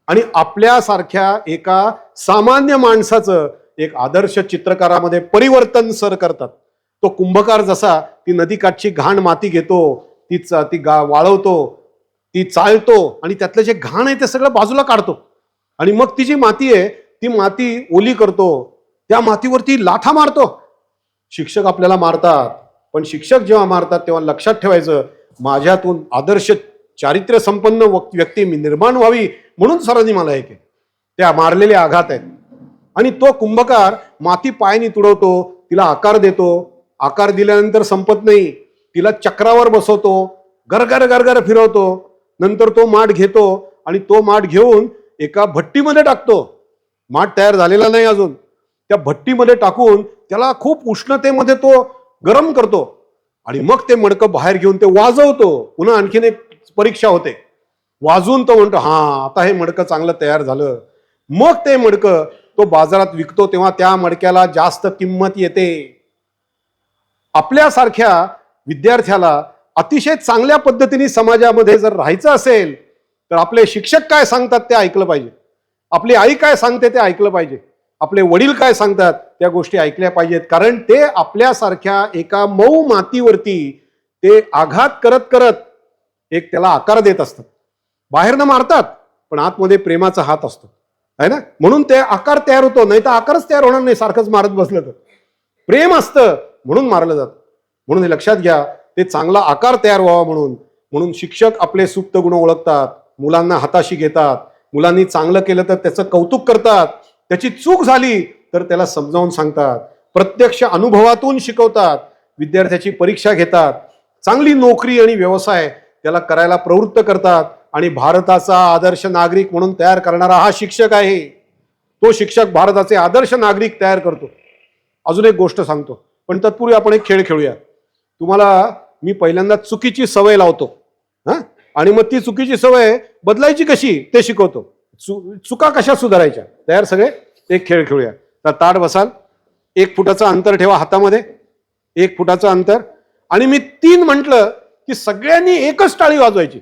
आणि आपल्यासारख्या एका सामान्य माणसाचं एक आदर्श चित्रकारामध्ये परिवर्तन सर करतात. तो कुंभकार जसा ती नदीकाठची घाण माती घेतो, ती वाळवतो, ती चाळतो आणि त्यातलं जे घाण आहे ते सगळं बाजूला काढतो आणि मग ती जी माती आहे ती माती ओली करतो, त्या मातीवरती लाथा मारतो. शिक्षक आपल्याला मारतात, पण शिक्षक जेव्हा मारतात तेव्हा लक्षात ठेवायचं, माझ्यातून आदर्श चारित्र्य संपन्न व्यक्ती निर्माण व्हावी म्हणून सरांनी मला हे केलं. त्या मारलेले आघात आहेत. आणि तो कुंभकार माती पायाने तुडवतो, तिला आकार देतो. आकार दिल्यानंतर संपत नाही, तिला चक्रावर बसवतो, गरगर गरगर फिरवतो. नंतर तो माठ घेतो आणि तो माठ घेऊन एका भट्टीमध्ये टाकतो. माठ तयार झालेला नाही अजून, त्या भट्टीमध्ये टाकून त्याला खूप उष्णतेमध्ये तो गरम करतो आणि मग ते मडकं बाहेर घेऊन ते वाजवतो. पुन्हा आणखीन एक परीक्षा होते, वाजवून तो म्हणतो, हा आता हे मडकं चांगलं तयार झालं. मग ते मडकं तो बाजारात विकतो, तेव्हा त्या मडक्याला जास्त किंमत येते. आपल्यासारख्या विद्यार्थ्याला अतिशय चांगल्या पद्धतीने समाजामध्ये जर राहायचं असेल तर आपले शिक्षक काय सांगतात ते ऐकलं पाहिजे, आपली आई काय सांगते ते ऐकलं पाहिजे, आपले वडील काय सांगतात त्या गोष्टी ऐकल्या पाहिजेत, कारण ते आपल्यासारख्या एका मऊ मातीवरती ते आघात करत करत एक त्याला आकार देत असतात. बाहेरनं मारतात पण आतमध्ये प्रेमाचा हात असतो, आहे ना. म्हणून ते आकार तयार होतो, नाही तर आकारच तयार होणार नाही सारखंच मारत बसलं तर. प्रेम असतं म्हणून मारलं जातं. म्हणून हे लक्षात घ्या, ते चांगला आकार तयार व्हावा म्हणून म्हणून शिक्षक आपले सुप्त गुण ओळखतात, मुलांना हाताशी घेतात, मुलांनी चांगलं केलं तर त्याचं कौतुक करतात, त्याची चूक झाली तर त्याला समजावून सांगतात, प्रत्यक्ष अनुभवातून शिकवतात, विद्यार्थ्याची परीक्षा घेतात, चांगली नोकरी आणि व्यवसाय त्याला करायला प्रवृत्त करतात. आणि भारताचा आदर्श नागरिक म्हणून तयार करणारा हा शिक्षक आहे. तो शिक्षक भारताचे आदर्श नागरिक तयार करतो. अजून एक गोष्ट सांगतो, पण तत्पूर्वी आपण एक खेळ खेळूया. तुम्हाला मी पहिल्यांदा चुकीची सवय लावतो, हा, आणि मग ती चुकीची सवय बदलायची कशी ते शिकवतो. चुका कशा सुधारायच्या. तयार सगळे? एक खेळ खेळूया. तर ताट बसाल, 1 फुटाचं अंतर ठेवा हातामध्ये, 1 फुटाचं अंतर, आणि मी 3 म्हटलं की सगळ्यांनी एकच टाळी वाजवायची.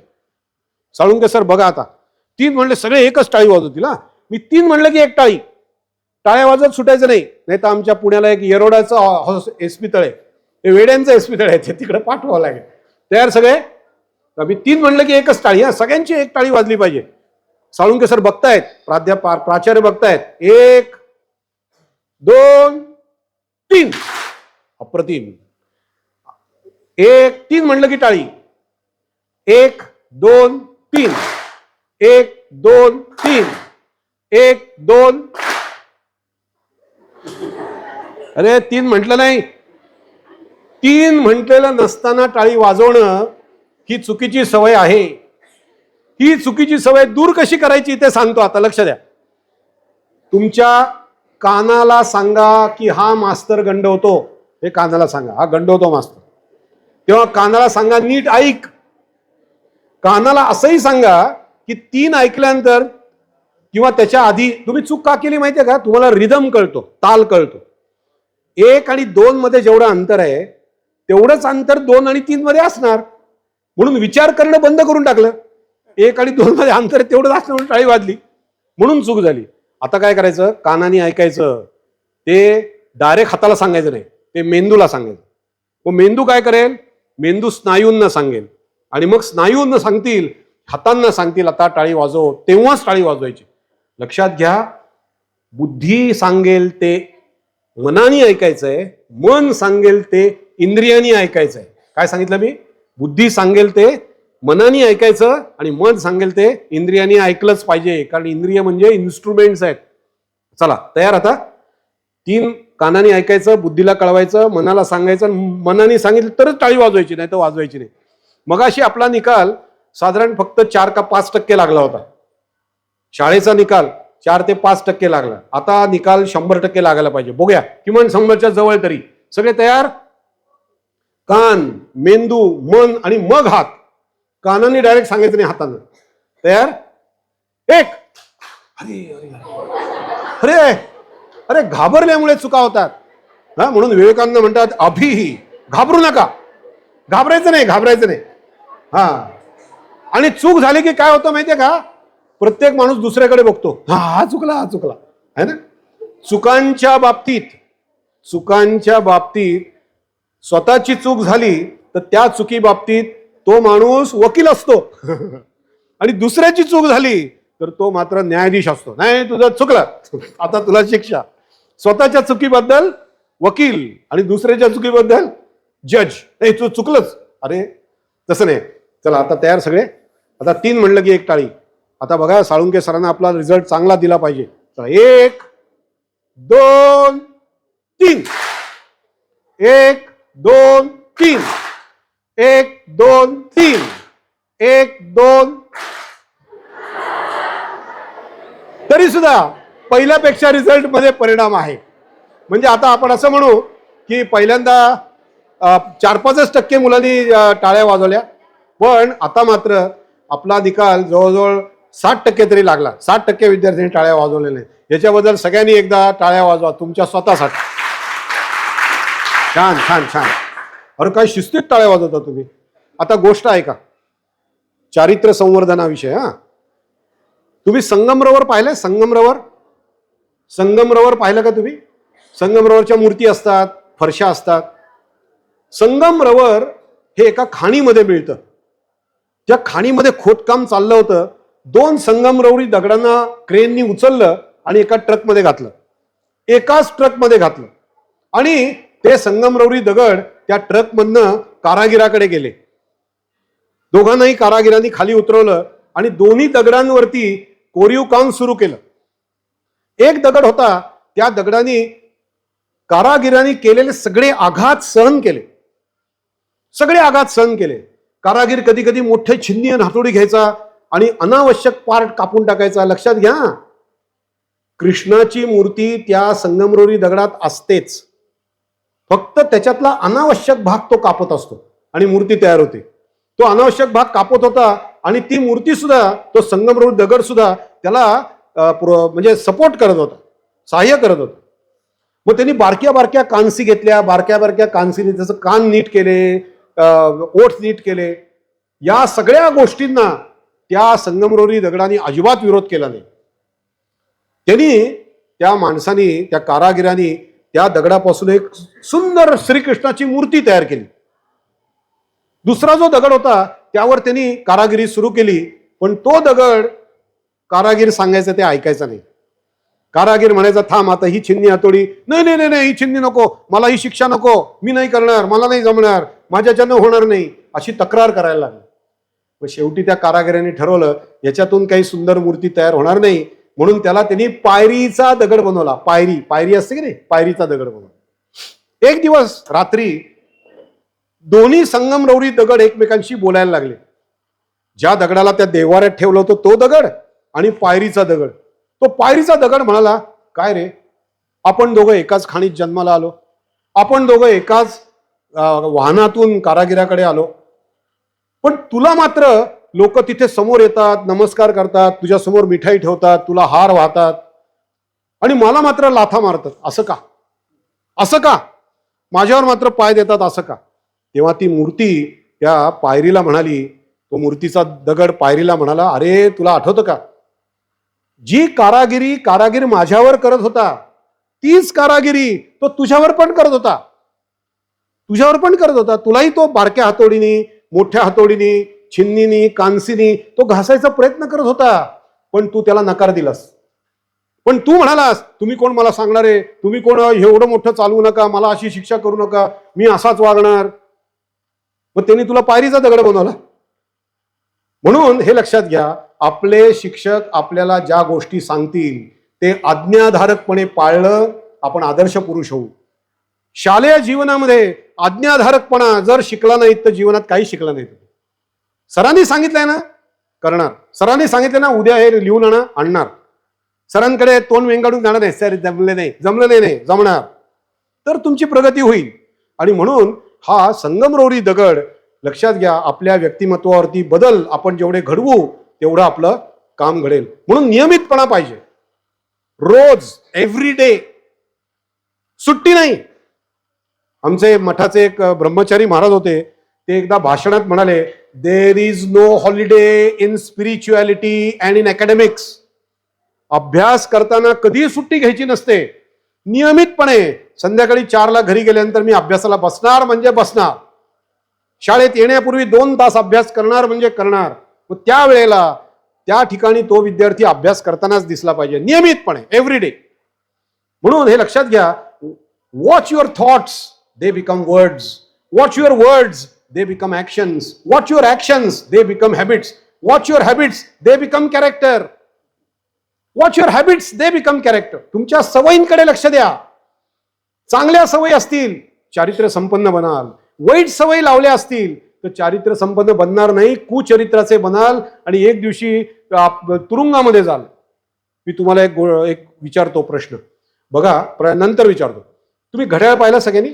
साळुंके सर बघा, आता 3 म्हणले सगळे एकच टाळी वाजवतील. हा, मी 3 म्हणलं की एक टाळी. टाळ्या वाजवत सुटायचं नाही, नाही तर आमच्या पुण्याला एक येरोडाचं इस्पितळ आहे, ते वेड्यांचं इस्पितळ आहे, ते तिकडे पाठवावं लागेल. तयार सगळे? मी 3 म्हणलं की एकच टाळी. हा, सगळ्यांची एक टाळी वाजली पाहिजे. साळुंके सर बघतायत, प्राचार्य बघतायत. 1 2 3. अप्रतिम. 1 3 म्हणलं की टाळी. 1 2 3. 1 2 3. 1 2. अरे 3 म्हटलं नाही. 3 म्हटलेलं नसताना टाळी वाजवणं ही चुकीची सवय आहे. ही चुकीची सवय दूर कशी करायची ते सांगतो. आता लक्ष द्या. तुमच्या कानाला सांगा की हा मास्तर गंडवतो. हे कानाला सांगा, हा गंडवतो मास्तर. तेव्हा कानाला सांगा नीट ऐक. कानाला असंही सांगा की 3 ऐकल्यानंतर किंवा त्याच्या आधी तुम्ही चूक का केली माहितीये का, तुम्हाला रिदम कळतो, ताल कळतो. 1 आणि 2 मध्ये जेवढं अंतर आहे तेवढंच अंतर 2 आणि 3 मध्ये असणार. म्हणून विचार करणं बंद करून टाकलं. 1 आणि 2 मध्ये अंतर तेवढं असलं म्हणून टाळी वाजली, म्हणून चूक झाली. आता काय करायचं, कानाने ऐकायचं. ते डायरेक्ट हाताला सांगायचं नाही, ते मेंदूला सांगायचं. मग मेंदू काय करेल, मेंदू स्नायूंना सांगेल, आणि मग स्नायूंना सांगतील, हातांना सांगतील आता टाळी वाजव, तेव्हाच टाळी वाजवायची. लक्षात घ्या, बुद्धी सांगेल ते मनाने ऐकायचंय, मन सांगेल ते इंद्रियांनी ऐकायचंय. काय सांगितलं मी? बुद्धी सांगेल ते मनाने ऐकायचं आणि मन सांगेल ते इंद्रियांनी ऐकलंच पाहिजे, कारण इंद्रिय म्हणजे इन्स्ट्रुमेंट्स आहेत. चला तयार. आता 3 कानाने ऐकायचं, बुद्धीला कळवायचं, मनाला सांगायचं, मनाने सांगितलं तरच टाळी वाजवायची, नाही तर वाजवायची नाही. मगाशी आपला निकाल साधारण फक्त 4 का 5% लागला होता. शाळेचा निकाल 4 ते 5% लागला. आता निकाल 100% लागायला पाहिजे. बघूया, किमान 100च्या जवळ तरी. सगळे तयार? कान, मेंदू, मन आणि मग हात. कानाने डायरेक्ट सांगायचं नाही, हातानं. तयार? 1. अरे अरे अरे अरे घाबरल्यामुळे चुका होतात. हा, म्हणून विवेकानंद म्हणतात अभिही, घाबरू नका. घाबरायचं नाही, घाबरायचं नाही. हा, आणि चूक झाली की काय होतं माहितीये का, प्रत्येक माणूस दुसऱ्याकडे बघतो. हा चुकला, हा चुकला, है ना. चुकांच्या बाबतीत स्वतःची चूक झाली तर त्या चुकी बाबतीत तो माणूस वकील असतो आणि दुसऱ्याची चूक झाली तर तो मात्र न्यायाधीश असतो. नाही, तुझं चुकलं, आता तुला शिक्षा. स्वतःच्या चुकीबद्दल वकील आणि दुसऱ्याच्या चुकीबद्दल जज. नाही, तू चुकलंच. अरे तसं नाही. चला आता तयार सगळे. आता 3 म्हणलं की एक टाळी. आता बघा, साळुंके सरांना आपला रिझल्ट चांगला दिला पाहिजे. 1 2 3. 1 2 3. 1 2 3. 1 2. तरी सुद्धा पहिल्यापेक्षा रिझल्ट मध्ये परिणाम आहे. म्हणजे आता आपण असं म्हणू की पहिल्यांदा 4-5% मुलांनी टाळ्या वाजवल्या, पण आता मात्र आपला निकाल जवळजवळ 60% तरी लागला. 60% विद्यार्थ्यांनी टाळ्या वाजवलेल्या नाही. याच्याबद्दल सगळ्यांनी एकदा टाळ्या वाजवा तुमच्या स्वतःसाठी. छान छान छान. अरे काय शिस्तीत टाळ्या वाजवता तुम्ही. आता गोष्ट ऐका, चारित्र्य संवर्धनाविषयी. हा, तुम्ही संगमरवर पाहिलंय? संगमरवर पाहिलं का तुम्ही? संगमरवरच्या मूर्ती असतात, फरशा असतात. संगमरवर हे एका खाणीमध्ये मिळतं. त्या खाणीमध्ये खोदकाम चाललं होतं. 2 संगमरवरी दगडांना क्रेननी उचललं आणि एका ट्रकमध्ये घातलं. एकाच ट्रकमध्ये घातलं आणि ते संगमरवरी दगड त्या ट्रकमधनं कारागिराकडे गेले. दोघांनाही कारागिरांनी खाली उतरवलं आणि दोन्ही दगडांवरती कोरीव काम सुरू केलं. एक दगड होता, त्या दगडाने कारागिरांनी केलेले सगळे आघात सहन केले. सगळे आघात सहन केले. कारागीर कधी कधी मोठे छिन्नी आणि हातोडी घ्यायचा आणि अनावश्यक पार्ट कापून टाकायचा. लक्षात घ्या, कृष्णाची मूर्ती त्या संगमरवरी दगडात असतेच, फक्त त्याच्यातला अनावश्यक भाग तो कापत असतो आणि मूर्ती तयार होते. तो अनावश्यक भाग कापत होता आणि ती मूर्ती सुद्धा, तो संगमरवरी दगड सुद्धा त्याला म्हणजे सपोर्ट करत होता, सहाय्य करत होता. मग त्यांनी बारक्या बारक्या कांसी घेतल्या. बारक्या बारक्या कांसीने त्याचं कान नीट केले, ओठ नीट केले. या सगळ्या गोष्टींना त्या संगमरवरी दगडाने अजिबात विरोध केला नाही. त्यांनी, त्या माणसाने, त्या कारागिरांनी त्या दगडापासून एक सुंदर श्रीकृष्णाची मूर्ती तयार केली. दुसरा जो दगड होता त्यावर त्यांनी कारागिरी सुरू केली, पण तो दगड कारागीर सांगायचं ते ऐकायचं नाही. कारागीर म्हणायचा, थांब आता ही छिन्नी हातोडी, नाही नाही नाही, ही छिन्नी नको, मला ही शिक्षा नको, मी नाही करणार, मला नाही जमणार, माझ्याच्यानं होणार नाही, अशी तक्रार करायला लागली. मग शेवटी त्या कारागिरांनी ठरवलं याच्यातून काही सुंदर मूर्ती तयार होणार नाही, म्हणून त्याला त्यांनी पायरीचा दगड बनवला. पायरी असते की नाही, पायरीचा दगड बनवला. एक दिवस रात्री दोन्ही संगमरवरी दगड एकमेकांशी बोलायला लागले. ज्या दगडाला त्या देवाऱ्यात ठेवलं होतं तो दगड आणि पायरीचा दगड. तो पायरीचा दगड म्हणाला, काय रे, आपण दोघं एकाच खाणीत जन्माला आलो, आपण दोघं एकाच वाहनातून कारागिराकडे आलो, पण तुला मात्र लोक तिथे समोर येतात, नमस्कार करतात, तुझ्या समोर मिठाई ठेवतात, तुला हार वाहतात, आणि मला मात्र लाथा मारतात. असं का? असं का? माझ्यावर मात्र पाय देतात, असं का? तेव्हा ती मूर्ती त्या पायरीला म्हणाली, तो मूर्तीचा दगड पायरीला म्हणाला, अरे तुला आठवतं का, जी कारागिरी कारागीर माझ्यावर करत होता तीच कारागिरी तो तुझ्यावर पण करत होता, तुझ्यावर पण करत होता. तुलाही तो बारक्या हातोडीनी, मोठ्या हातोडीनी, छिन्नीनी, कांसीनी तो घासायचा प्रयत्न करत होता, पण तू त्याला नकार दिलास. पण तू म्हणालास, तुम्ही कोण मला सांगणारे, तुम्ही कोण, एवढं मोठं चालवू नका, मला अशी शिक्षा करू नका, मी असाच वागणार. मग त्यांनी तुला पायरीचा दगड बनवला. म्हणून हे लक्षात घ्या, आपले शिक्षक आपल्याला ज्या गोष्टी सांगतील ते आज्ञाधारकपणे पाळलं, आपण आदर्श पुरुष होऊ. शालेय जीवनामध्ये आज्ञाधारकपणा जर शिकला नाही तर जीवनात काही शिकला नाही. सरांनी सांगितलंय ना, करणार. सरांनी सांगितलं ना, उद्या हे लिहून आणणार. सरांकडे तोंड वेंगाडून जाणार नाही, सर जमलं नाही, जमणार, तर तुमची प्रगती होईल. आणि म्हणून हा संगमरवरी दगड लक्षात घ्या, आपल्या व्यक्तिमत्वावरती बदल आपण जेवढे घडवू तेवढं आपलं काम घडेल. म्हणून नियमितपणा पाहिजे, रोज, एव्हरी डे, सुट्टी नाही. आमचे मठाचे एक ब्रह्मचारी महाराज होते, ते एकदा भाषणात म्हणाले, there is no holiday in spirituality and in academics. अभ्यास करताना कधी सुट्टी घ्यायची नसते. नियमितपणे संध्याकाळी 4ला घरी गेल्यानंतर मी अभ्यासाला बसणार म्हणजे बसणार. शाळेत येण्यापूर्वी 2 तास अभ्यास करणार म्हणजे करणार. मग त्या वेळेला त्या ठिकाणी तो विद्यार्थी अभ्यास करतानाच दिसला पाहिजे, नियमितपणे, एव्हरी डे. म्हणून हे लक्षात घ्या, watch your thoughts, they become words. Watch your words, they become actions. Watch your actions, they become habits. Watch your habits, they become character. Watch your habits, they become character. तुमच्या सवयींकडे लक्ष द्या. चांगल्या सवयी असतील, चारित्र्य संपन्न बनाल. वाईट सवयी लावल्या असतील तर चारित्र्य संपन्न बनणार नाही, कुचरित्राचे बनाल आणि एक दिवशी तुरुंगामध्ये जाल. मी तुम्हाला एक विचारतो प्रश्न, बघा, नंतर विचारतो. तुम्ही घड्याळ पाहिलं सगळ्यांनी?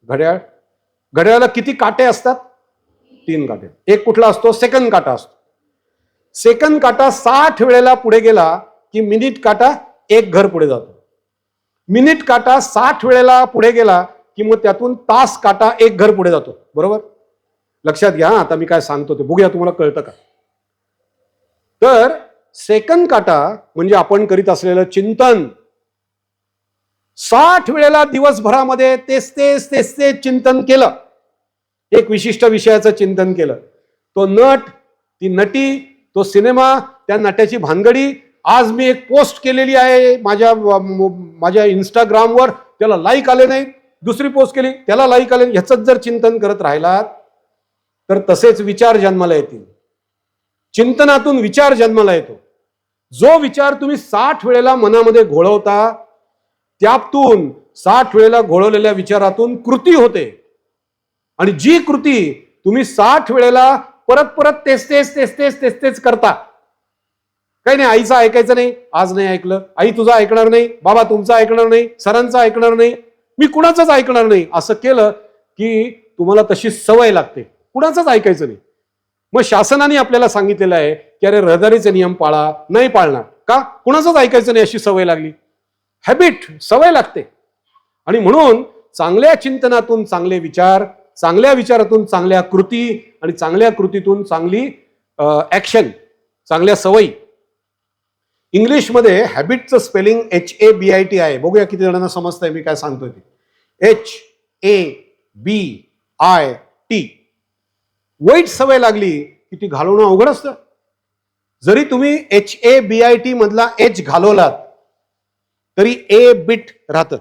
घड्याळाला किती काटे असतात? 3 काटे. एक कुठला असतो? सेकंड काटा असतो. सेकंड काटा 60 वेळेला पुढे गेला की मिनिट काटा 1 घर पुढे जातो. मिनिट काटा 60 वेळेला पुढे गेला की मग त्यातून तास काटा 1 घर पुढे जातो. बरोबर? लक्षात घ्या, आता मी काय सांगतो ते बघूया तुम्हाला कळतं का. तर सेकंड काटा म्हणजे आपण करीत असलेलं चिंतन, 60 वेळेला दिवसभरामध्ये तेच तेच तेच तेच चिंतन केलं, एक विशिष्ट विषयाचं चिंतन केलं, तो नट, ती नटी, तो सिनेमा, त्या नट्याची भानगडी, आज मी एक पोस्ट केलेली आहे माझ्या इंस्टाग्रामवर, त्याला लाईक आले नाही, दुसरी पोस्ट केली त्याला लाईक आले, ह्याच जर चिंतन करत राहिलात तर तसेच विचार जन्माला येतील. चिंतनातून विचार जन्माला येतो. जो विचार तुम्ही 60 वेळेला मनामध्ये घोळवता, त्यातून 60 वेळेला घोळवलेल्या विचारातून कृती होते. आणि जी कृती तुम्ही 60 वेळेला परत परत तेच तेच तेच तेच तेच तेच करता, काही नाही, आईचं ऐकायचं नाही, आज नाही ऐकलं, आई तुझं ऐकणार नाही, बाबा तुमचं ऐकणार नाही, सरांचं ऐकणार नाही, मी कुणाचंच ऐकणार नाही, असं केलं की तुम्हाला तशी सवय लागते, कुणाचंच ऐकायचं नाही. मग शासनाने आपल्याला सांगितलेलं आहे की अरे रहदारीचे नियम पाळा, नाही पाळणार का, कुणाचंच ऐकायचं नाही अशी सवय लागली, हॅबिट, सवय लागते. आणि म्हणून चांगल्या चिंतनातून चांगले विचार, चांगल्या विचारातून चांगल्या कृती, आणि चांगल्या कृतीतून चांगली ऍक्शन, चांगल्या सवयी. इंग्लिशमध्ये हॅबिटचं स्पेलिंग HABIT आहे. बघूया किती जणांना समजतंय मी काय सांगतोय ते. HABIT. वाईट सवय लागली की ती घालवणं अवघड असतं. जरी तुम्ही HABIT मधला H घालवलात तरी A बिट राहतं.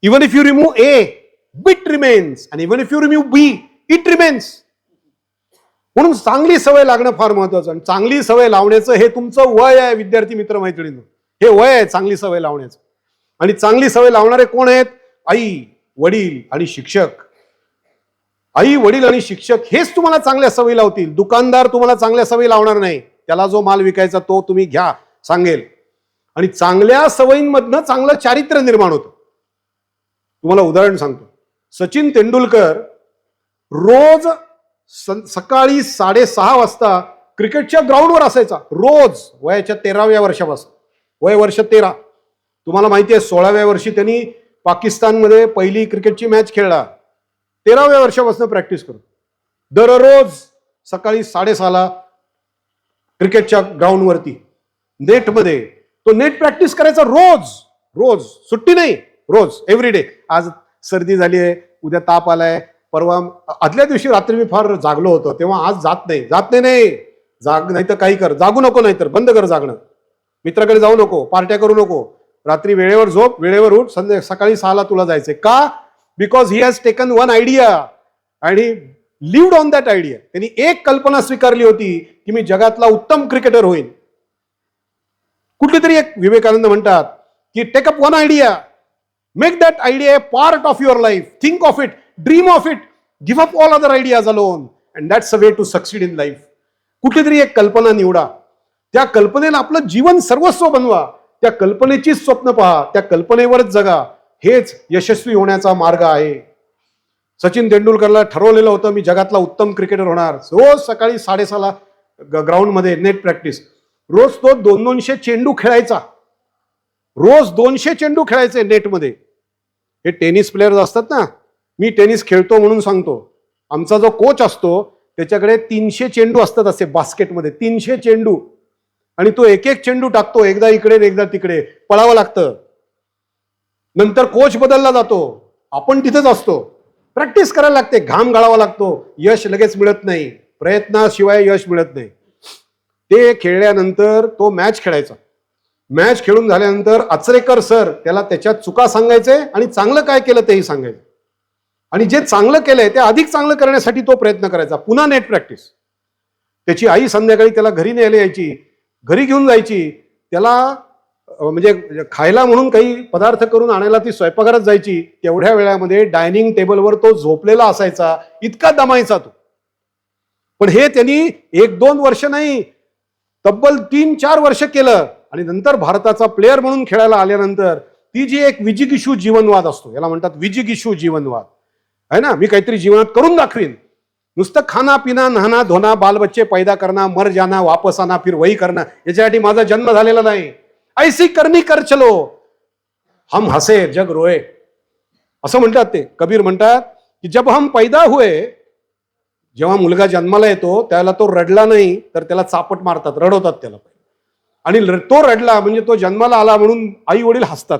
Even if you remove A, bit remains, आणि even if you remove B, it remains. म्हणून चांगली सवय लागणं फार महत्वाचं. आणि चांगली सवय लावण्याचं हे तुमचं वय आहे विद्यार्थी मित्र मैत्रिणींनो, हे वय आहे चांगली सवय लावण्याचं. आणि चांगली सवय लावणारे कोण आहेत? आई, वडील आणि शिक्षक. आई, वडील आणि शिक्षक हेच तुम्हाला चांगल्या सवयी लावतील. दुकानदार तुम्हाला चांगल्या सवयी लावणार नाही. त्याला जो माल विकायचा तो तुम्ही घ्या सांगेल. आणि चांगल्या सवयींमधनं चांगलं चारित्र्य निर्माण होतं. तुम्हाला उदाहरण सांगतो. सचिन तेंडुलकर रोज सकाळी 6:30 वाजता क्रिकेटच्या ग्राउंडवर असायचा, रोज, वयाच्या 13व्या वर्षापासून. वय वर्ष 13. तुम्हाला माहिती आहे 16व्या वर्षी त्यांनी पाकिस्तानमध्ये पहिली क्रिकेटची मॅच खेळला. 13व्या वर्षापासून प्रॅक्टिस करतो. दररोज सकाळी 6:30ला क्रिकेटच्या ग्राउंडवरती नेटमध्ये तो नेट प्रॅक्टिस करायचा रोज, रोज, सुट्टी नाही, रोज, एव्हरीडे. आज सर्दी झाली आहे, उद्या ताप आलाय, परवा आदल्या दिवशी रात्री मी फार जागलो होतो, तेव्हा आज जात नाही, जाग नाही तर काही कर, जागू नको, नाही तर बंद कर जागणं, मित्राकडे जाऊ नको, पार्ट्या करू नको, रात्री वेळेवर झोप, वेळेवर उठ, सकाळी 6ला तुला जायचंय. का? Because he has taken one idea आणि लिव्ड ऑन दॅट आयडिया. त्यांनी एक कल्पना स्वीकारली होती की मी जगातला उत्तम क्रिकेटर होईल. कुठली तरी एक विवेकानंद म्हणतात की take up one idea, make that idea a part of your life, think of it, dream of it, give up all other ideas alone, and that's a way to succeed in life. कुठली तरी एक कल्पना निवडा, त्या कल्पनेला आपलं जीवन सर्वस्व बनवा, त्या कल्पनेचीच स्वप्न पहा, त्या कल्पनेवरच जगा. हेच यशस्वी होण्याचा मार्ग आहे. सचिन तेंडुलकरला ठरवलेलं होतं मी जगातला उत्तम क्रिकेटर होणार. रोज सकाळी 6:30ला ग्राउंडमध्ये नेट प्रॅक्टिस. रोज तो 200 चेंडू खेळायचा, रोज 200 चेंडू खेळायचे नेटमध्ये. हे टेनिस प्लेयर्स असतात ना, मी टेनिस खेळतो म्हणून सांगतो, आमचा जो कोच असतो त्याच्याकडे 300 चेंडू असतात असे बास्केटमध्ये, 300 चेंडू, आणि तो एक एक चेंडू टाकतो, एकदा इकडे एकदा तिकडे, पळावं लागतं. नंतर कोच बदलला जातो, आपण तिथेच असतो, प्रॅक्टिस करायला लागते, घाम गाळावा लागतो. यश लगेच मिळत नाही, प्रयत्नाशिवाय यश मिळत नाही. ते खेळल्यानंतर तो मॅच खेळायचा. मॅच खेळून झाल्यानंतर आचरेकर सर त्याला त्याच्या चुका सांगायचे आणि चांगलं काय केलं तेही सांगायचं. आणि जे चांगलं केलंय ते अधिक चांगलं करण्यासाठी तो प्रयत्न करायचा. पुन्हा नेट प्रॅक्टिस. त्याची आई संध्याकाळी त्याला घरी न्यायला यायची, घरी घेऊन जायची, त्याला म्हणजे खायला म्हणून काही पदार्थ करून आणायला ती स्वयंपाकघरात जायची. तेवढ्या वेळामध्ये डायनिंग टेबलवर तो झोपलेला असायचा, इतका दमायचा तो. पण हे त्यांनी 1-2 वर्ष नाही, तब्बल 3-4 वर्ष केलं. आणि नंतर भारताचा प्लेअर म्हणून खेळायला आल्यानंतर ती जी एक विजिगिषू जीवनवाद असतो, याला म्हणतात विजिगिषू जीवनवाद, है ना. मी काहीतरी जीवनात करून दाखवीन, नुसतं खाना पिना नहाना धोना बाल बच्चे पैदा करना मर जाना वापस आना फिर वही करना, याच्यासाठी माझा जन्म झालेला नाही. ऐसी करनी कर चलो हम हसे जग रोए, असं म्हणतात ते. कबीर म्हणतात की जब हम पैदा हुए, जेव्हा मुलगा जन्माला येतो त्याला तो रडला नाही तर त्याला चापट मारतात, रडवतात त्याला. आणि तो रडला म्हणजे तो जन्माला आला म्हणून आई वडील हसतात.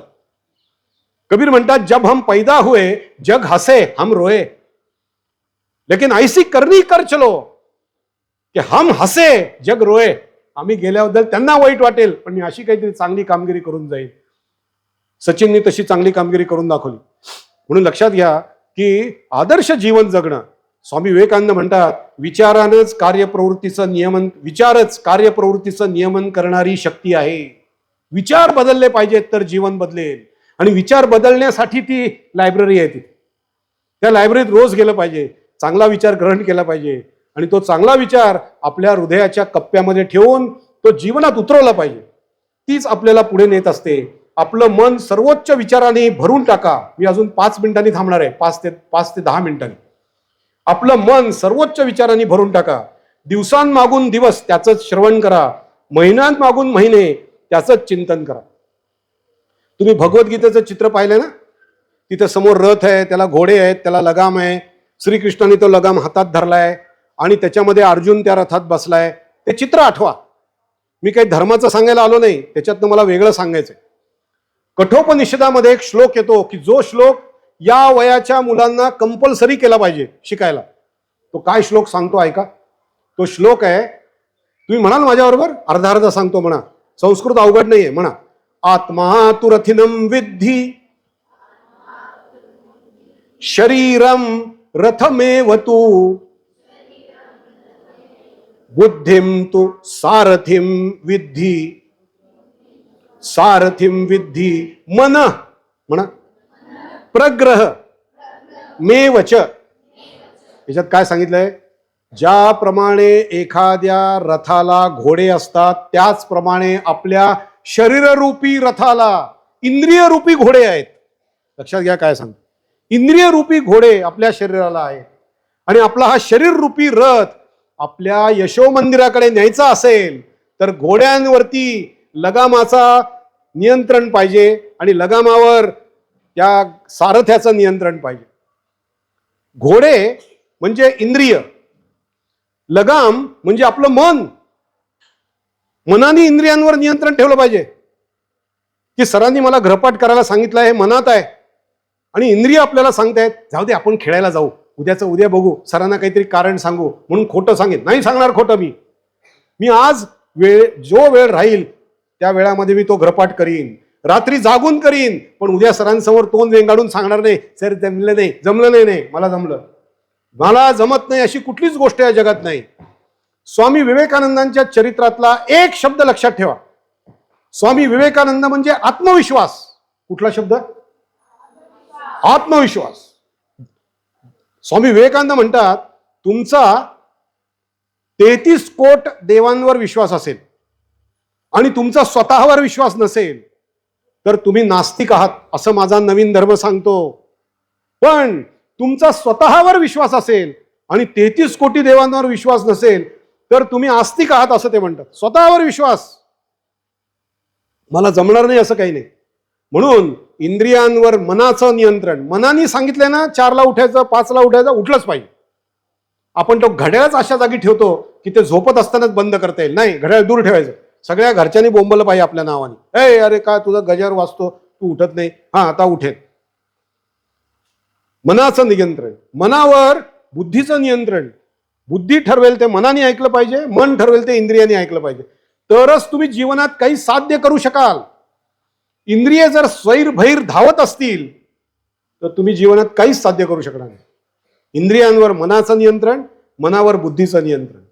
कबीर म्हणतात, जब हम पैदा हुए जग हसे हम रोए, लेकिन ऐसी करनी कर चलो की हम हसे जग रोए. आम्ही गेल्याबद्दल त्यांना वाईट वाटेल, पण मी अशी काहीतरी चांगली कामगिरी करून जाईल. सचिननी तशी चांगली कामगिरी करून दाखवली. म्हणून लक्षात घ्या की आदर्श जीवन जगणं, स्वामी विवेकानंद म्हणतात, विचारच कार्यप्रवृत्तीचं नियमन करणारी शक्ती आहे. विचार बदलले पाहिजेत तर जीवन बदलेल. आणि विचार बदलण्यासाठी ती लायब्ररी आहे. ती त्या लायब्ररीत रोज गेलं पाहिजे, चांगला विचार ग्रहण केला पाहिजे आणि तो चांगला विचार आपल्या हृदयाच्या कप्प्यामध्ये ठेवून तो जीवनात उतरवला पाहिजे. तीच आपल्याला पुढे नेत असते. आपलं मन सर्वोच्च विचाराने भरून टाका. मी अजून 5 मिनिटांनी थांबणार आहे, 5 ते 10 मिनिटांनी. आपलं मन सर्वोच्च विचारांनी भरून टाका. दिवसांमागून दिवस त्याचंच श्रवण करा, महिन्यांमागून महिने त्याचंच चिंतन करा. तुम्ही भगवद्गीतेचं चित्र पाहिलं ना, तिथे समोर रथ आहे, त्याला घोडे आहेत, त्याला लगाम आहे. श्रीकृष्णाने तो लगाम हातात धरलाय आणि त्याच्यामध्ये अर्जुन त्या रथात बसलाय. ते चित्र आठवा. मी काही धर्माचं सांगायला आलो नाही, त्याच्यातनं मला वेगळं सांगायचंय. कठोपनिषदामध्ये एक श्लोक येतो की जो श्लोक या वयाच्या मुलांना कंपल्सरी केला पाहिजे शिकायला. तो काय श्लोक सांगतो ऐका. तो श्लोक आहे, तुम्ही म्हणाल माझ्याबरोबर, अर्धा अर्धा सांगतो म्हणा, संस्कृत अवघड नाहीये, म्हणा. आत्मा तु रथिनं विद्धि शरीरम रथमेव तु बुद्धिं तु सारथिं विद्धि मन म्हणा प्रग्रह मेवच. याच्यात काय सांगितलंय, ज्याप्रमाणे एखाद्या रथाला घोडे असतात त्याचप्रमाणे आपल्या शरीररूपी रथाला इंद्रियरूपी घोडे आहेत. लक्षात घ्या काय सांगतो. इंद्रियरूपी घोडे आपल्या शरीराला आहेत आणि आपला हा शरीररूपी रथ आपल्या यशोमंदिराकडे न्यायचा असेल तर घोड्यांवरती लगामाचा नियंत्रण पाहिजे आणि लगामावर त्या सारथ्याचं नियंत्रण पाहिजे. घोडे म्हणजे इंद्रिय, लगाम म्हणजे आपलं मन. मनाने इंद्रियांवर नियंत्रण ठेवलं पाहिजे. की सरांनी मला गृहपाठ करायला सांगितलं आहे, मनात आहे, आणि इंद्रिय आपल्याला सांगतायत जाऊ दे आपण खेळायला जाऊ, उद्याचं उद्या बघू, सरांना काहीतरी कारण सांगू म्हणून खोटं सांगेन. नाही सांगणार खोटं. मी आज जो वेळ राहील त्या वेळामध्ये मी तो गृहपाठ करीन, रात्री जागून करीन, पण उद्या सरांसमोर तोंड वेंगाडून सांगणार नाही, सर जमलं नाही, मला जमलं, मला जमत नाही, अशी कुठलीच गोष्ट या जगात नाही. स्वामी विवेकानंदांच्या चरित्रातला एक शब्द लक्षात ठेवा. स्वामी विवेकानंद म्हणजे आत्मविश्वास. कुठला शब्द? आत्मविश्वास. स्वामी विवेकानंद म्हणतात, तुमचा 33 कोट देवांवर विश्वास असेल आणि तुमचा स्वतःवर विश्वास नसेल तर तुम्ही नास्तिक आहात, असं माझा नवीन धर्म सांगतो. पण तुमचा स्वतःवर विश्वास असेल आणि 33 कोटी देवांवर विश्वास नसेल तर तुम्ही आस्तिक आहात, असं ते म्हणतात. स्वतःवर विश्वास, मला जमणार नाही असं काही नाही. म्हणून इंद्रियांवर मनाचं नियंत्रण. मनाने सांगितलंय ना 4ला उठायचं, 5ला उठायचं, उठलंच पाहिजे. आपण तो घड्याळच अशा जागी ठेवतो की ते झोपत असतानाच बंद करता येईल. नाही, घड्याळ दूर ठेवायचं. सगळ्या घरच्यांनी बोंबलं पाहिजे आपल्या नावाने, अरे काय तुझा गजर वाजतो, तू उठत नाही, हा आता उठेल. मनाचं नियंत्रण, मनावर बुद्धीचं नियंत्रण. बुद्धी ठरवेल ते मनाने ऐकलं पाहिजे, मन ठरवेल ते इंद्रियाने ऐकलं पाहिजे, तरच तुम्ही जीवनात काही साध्य करू शकाल. इंद्रिय जर स्वैरभैर धावत असतील तर तुम्ही जीवनात काहीच साध्य करू शकणार नाही. इंद्रियांवर मनाचं नियंत्रण, मनावर बुद्धीचं नियंत्रण.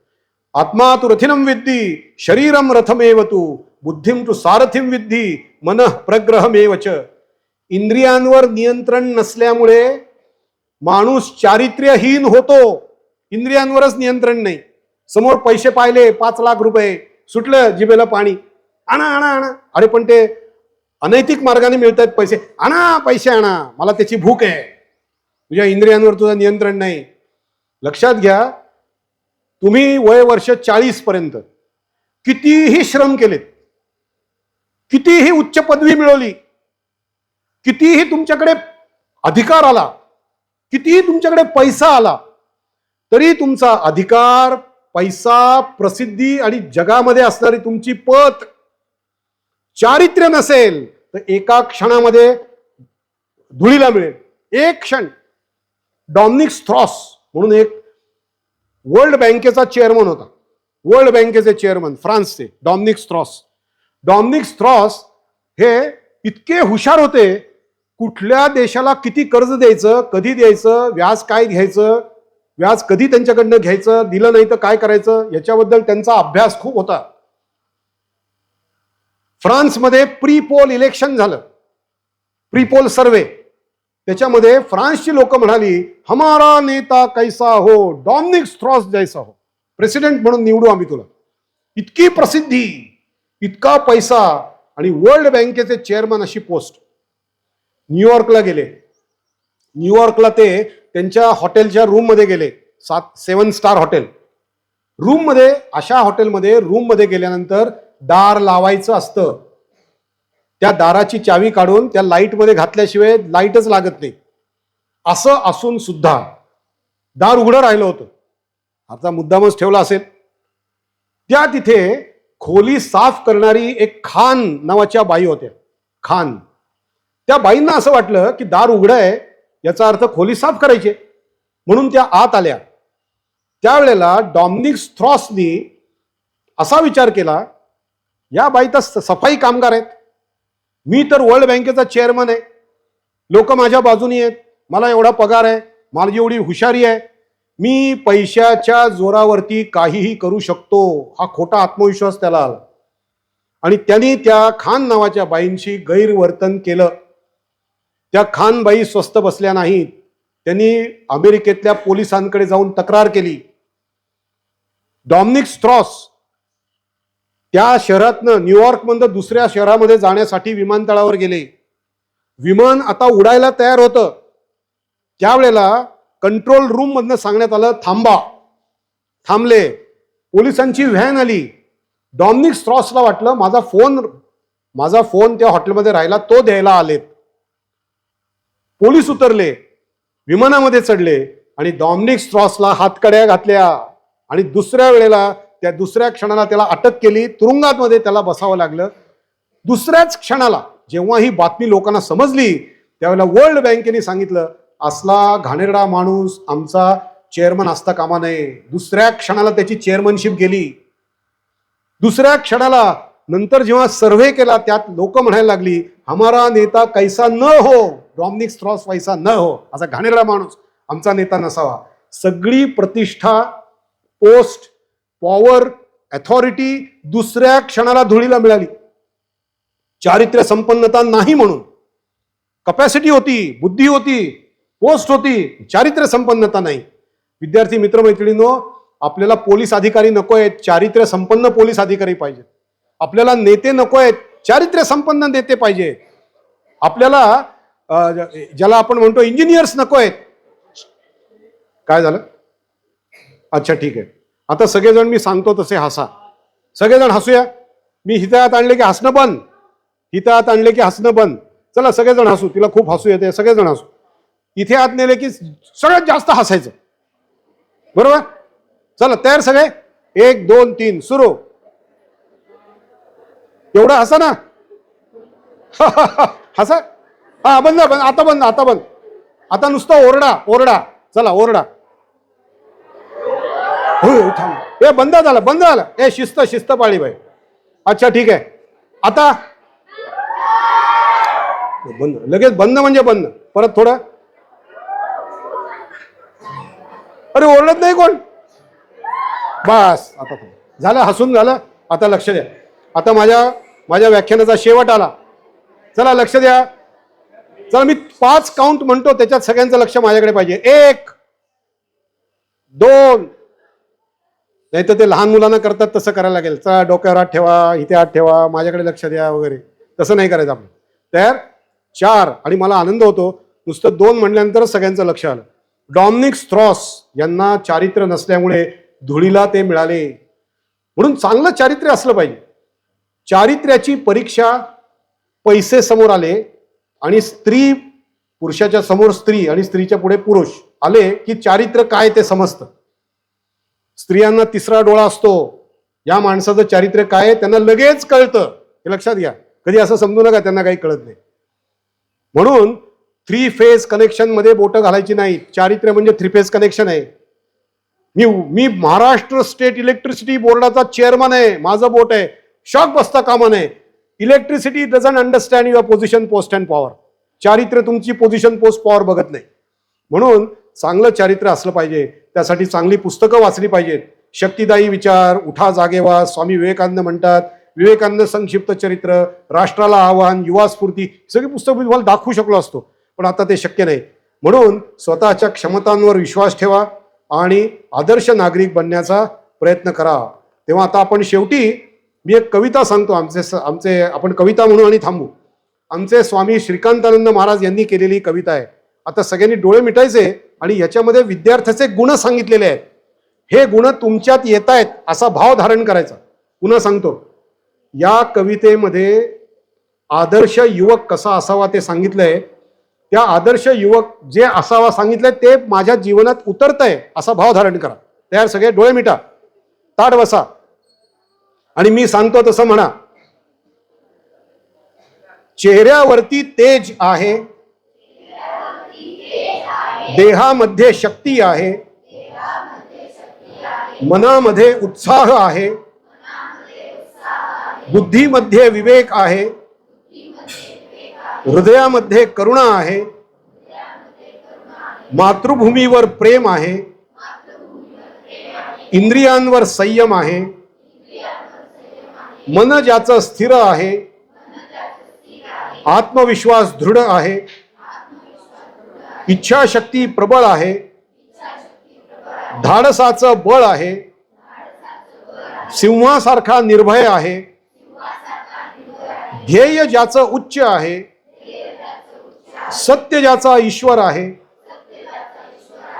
आत्मा तु रथिनं विद्धि शरीरम रथमेव तु बुद्धिं तु सारथिं विद्धि मनः प्रग्रहमेवच. इंद्रियांवर नियंत्रण नसल्यामुळे माणूस चारित्र्यहीन होतो. इंद्रियांवरच नियंत्रण नाही. समोर पैसे पाहिले, 5 लाख रुपये, सुटलं जिभेला पाणी, आणा आणा आणा. अरे पण ते अनैतिक मार्गाने मिळत आहेत पैसे, आणा पैसे आणा, मला त्याची भूक आहे. तुझ्या इंद्रियांवर तुझं नियंत्रण नाही. लक्षात घ्या, तुम्ही वय वर्ष 40 पर्यंत कितीही श्रम केलेत, कितीही उच्च पदवी मिळवली, कितीही तुमच्याकडे अधिकार आला, कितीही तुमच्याकडे पैसा आला, तरी तुमचा अधिकार, पैसा, प्रसिद्धी आणि जगामध्ये असणारी तुमची पत, चारित्र्य नसेल तर एका क्षणामध्ये धुळीला मिळेल. एक क्षण डॉमिनिक स्ट्रॉस म्हणून एक वर्ल्ड बँकेचा चेअरमन होता, वर्ल्ड बँकेचे चेअरमन फ्रान्सचे डॉमिनिक स्ट्रॉस. डॉमिनिक स्ट्रॉस हे इतके हुशार होते, कुठल्या देशाला किती कर्ज द्यायचं, कधी द्यायचं, व्याज काय घ्यायचं, व्याज कधी त्यांच्याकडनं घ्यायचं, दिलं नाही तर काय करायचं, याच्याबद्दल त्यांचा अभ्यास खूप होता. फ्रान्समध्ये प्री पोल इलेक्शन झालं, प्री पोल सर्वे. त्याच्यामध्ये फ्रान्सची लोक म्हणाली, हमारा नेता कैसा हो, डॉमिनिक स्ट्रॉस जैसा हो, प्रेसिडेंट म्हणून निवडू आम्ही तुला. इतकी प्रसिद्धी, इतका पैसा आणि वर्ल्ड बँकेचे चेअरमन अशी पोस्ट. न्यूयॉर्कला गेले. न्यूयॉर्कला ते त्यांच्या हॉटेलच्या रूममध्ये गेले, 7 स्टार हॉटेल रूममध्ये. अशा हॉटेलमध्ये रूममध्ये गेल्यानंतर दार लावायचं असतं. त्या दाराची चावी काढून त्या लाईटमध्ये घातल्याशिवाय लाईटच लागत नाही. असं असून सुद्धा दार उघडं राहिलं होतं. आता मुद्दामच ठेवला असेल. त्या तिथे खोली साफ करणारी एक खान नावाच्या बाई होत्या, खान. त्या बाईंना असं वाटलं की दार उघडं आहे, याचा अर्थ खोली साफ करायची, म्हणून त्या आत आल्या. त्यावेळेला डॉमिनिक स्ट्रॉसनी असा विचार केला, या बाई तर सफाई कामगार आहेत, मी तर वर्ल्ड बँकेचा चेअरमन आहे, लोक माझ्या बाजूनी आहेत, मला एवढा पगार आहे, माझी एवढी हुशारी आहे, मी पैशाच्या जोरावरती काहीही करू शकतो. हा खोटा आत्मविश्वास त्याला आला आणि त्यांनी त्या खान नावाच्या बाईंशी गैरवर्तन केलं. त्या खान बाई स्वस्थ बसल्या नाहीत. त्यांनी अमेरिकेतल्या पोलिसांकडे जाऊन तक्रार केली. डॉमिनिक स्ट्रॉस त्या शहरातनं, न्यूयॉर्कमधून दुसऱ्या शहरामध्ये जाण्यासाठी विमानतळावर गेले. विमान आता उडायला तयार होतं. त्यावेळेला कंट्रोल रूम मधनं सांगण्यात आलं, थांबा. थांबले. पोलिसांची व्हॅन आली. डॉमिनिक स्ट्रॉसला वाटलं माझा फोन त्या हॉटेलमध्ये राहिला, तो द्यायला आलेत. पोलीस उतरले, विमानामध्ये चढले आणि डॉमिनिक स्ट्रॉसला हातकड्या घातल्या आणि दुसऱ्या वेळेला, त्या दुसऱ्या क्षणाला त्याला अटक केली. तुरुंगामध्ये त्याला बसावं लागलं. दुसऱ्याच क्षणाला जेव्हा ही बातमी लोकांना समजली, त्यावेळेला वर्ल्ड बँकेने सांगितलं, असला घाणेरडा माणूस आमचा चेअरमन असता कामा नये. दुसऱ्या क्षणाला त्याची चेअरमनशिप गेली. दुसऱ्या क्षणाला नंतर जेव्हा सर्व्हे केला, त्यात लोक म्हणायला लागली, हमारा नेता कैसा न हो, डॉमिनिक स्ट्रॉस वैसा न हो, असा घाणेरडा माणूस आमचा नेता नसावा. सगळी प्रतिष्ठा, पोस्ट, पॉवर, अथॉरिटी दुसऱ्या क्षणाला धुळीला मिळाली. चारित्र्य संपन्नता नाही म्हणून. कपॅसिटी होती, बुद्धी होती, पोस्ट होती, चारित्र्य संपन्नता नाही. विद्यार्थी मित्रमैत्रिणींनो, आपल्याला पोलीस अधिकारी नको आहेत, चारित्र्य संपन्न पोलीस अधिकारी पाहिजे. आपल्याला नेते नको आहेत, चारित्र्य संपन्न नेते पाहिजे. आपल्याला ज्याला आपण म्हणतो इंजिनियर्स नको आहेत. काय झालं? अच्छा ठीक आहे. आता सगळेजण मी सांगतो तसे हसा. सगळेजण हसूया. मी हितायात आणले की हसणं बंद, हितायात आणले की हसणं बंद. चला सगळेजण हसू. तिला खूप हसू येते, सगळेजण हसू. इथे आत नेले की सगळ्यात जास्त हसायचं, बरोबर? चला तयार सगळे, 1 2 3 सुरू. एवढं हसा ना. हसा. हा बंद बंद, आता बंद, आता बंद. आता नुसतं ओरडा ओरडा. चला ओरडा. थांब. ए बंद झालं, बंद झालं. ए शिस्त शिस्त पाळी बाई. अच्छा ठीक आहे. आता बंद. लगेच बंद म्हणजे बंद. परत थोडं. अरे ओरडत नाही कोण. बस आता झालं, हसून झालं. आता लक्ष द्या. आता माझ्या व्याख्यानाचा शेवट आला. चला लक्ष द्या. चला मी 5 काउंट म्हणतो, त्याच्यात सगळ्यांचं लक्ष माझ्याकडे पाहिजे. 1 2. नाही तर ते लहान मुलांना करतात तसं करायला लागेल. चला डोक्यावर हात ठेवा, इथे हात ठेवा, माझ्याकडे लक्ष द्या वगैरे. तसं नाही करायचं आपण. तयार? 4. आणि मला आनंद होतो, नुसतं 2 म्हणल्यानंतरच सगळ्यांचं लक्ष आलं. डॉमिनिक स्ट्रॉस यांना चारित्र्य नसल्यामुळे धुळीला ते मिळाले. म्हणून चांगलं चारित्र्य असलं पाहिजे. चारित्र्याची परीक्षा, पैसे समोर आले आणि स्त्री, पुरुषाच्या समोर स्त्री आणि स्त्रीच्या पुढे पुरुष आले की चारित्र्य काय ते समजतं. स्त्रियांना 3रा डोळा असतो. या माणसाचं चारित्र्य काय त्यांना लगेच कळतं. हे लक्षात घ्या. कधी असं समजू नका त्यांना काही कळत नाही. म्हणून 3 फेज कनेक्शन मध्ये बोटं घालायची नाही. चारित्र्य म्हणजे 3 फेज कनेक्शन आहे. मी महाराष्ट्र स्टेट इलेक्ट्रिसिटी बोर्डाचा चेअरमन आहे, माझं बोट आहे. शॉक बसता कामा नये. Electricity doesn't understand your position, post and power. चारित्र्य तुमची पोझिशन, पोस्ट, पॉवर बघत नाही. म्हणून चांगलं चारित्र्य असलं पाहिजे. त्यासाठी चांगली पुस्तकं वाचली पाहिजेत. शक्तिदायी विचार, उठा जागेवा, स्वामी विवेकानंद म्हणतात, विवेकानंद संक्षिप्त चरित्र, राष्ट्राला आव्हान, युवा स्फूर्ती, सगळी पुस्तकं तुम्हाला दाखवू शकलो असतो, पण आता ते शक्य नाही. म्हणून स्वतःच्या क्षमतांवर विश्वास ठेवा आणि आदर्श नागरिक बनण्याचा प्रयत्न करा. तेव्हा आता आपण शेवटी मी एक कविता सांगतो. आमचे आपण कविता म्हणू आणि थांबू. आमचे स्वामी श्रीकांतानंद महाराज यांनी केलेली कविता आहे. आता सगळ्यांनी डोळे मिटायचे आणि याच्यामध्ये विद्यार्थ्याचे गुण सांगितलेले आहेत. हे गुण तुमच्यात येत आहेत असा भाव धारण करायचा. पुन्हा सांगतो, या कवितेमध्ये आदर्श युवक कसा असावा ते सांगितलंय. त्या आदर्श युवक जे असावा सांगितलंय ते माझ्या जीवनात उतरतंय असा भाव धारण करा. तयार? सगळे डोळे मिटा, ताट बसा आणि मी सांगतो तसं म्हणा. चेहऱ्यावरती तेज आहे, देहामध्ये शक्ती आहे, मनामध्ये उत्साह आहे, बुद्धीमध्ये विवेक आहे, हृदयामध्ये करुणा आहे, मातृभूमीवर प्रेम आहे, इंद्रियांवर संयम आहे, मन ज्याचं स्थिर आहे, आत्मविश्वास दृढ आहे, इच्छाशक्ती प्रबळ आहे, धाडसाचं बळ आहे, सिंहासारखा निर्भय आहे, ध्येय ज्याचं उच्च आहे, सत्य ज्याचा ईश्वर आहे,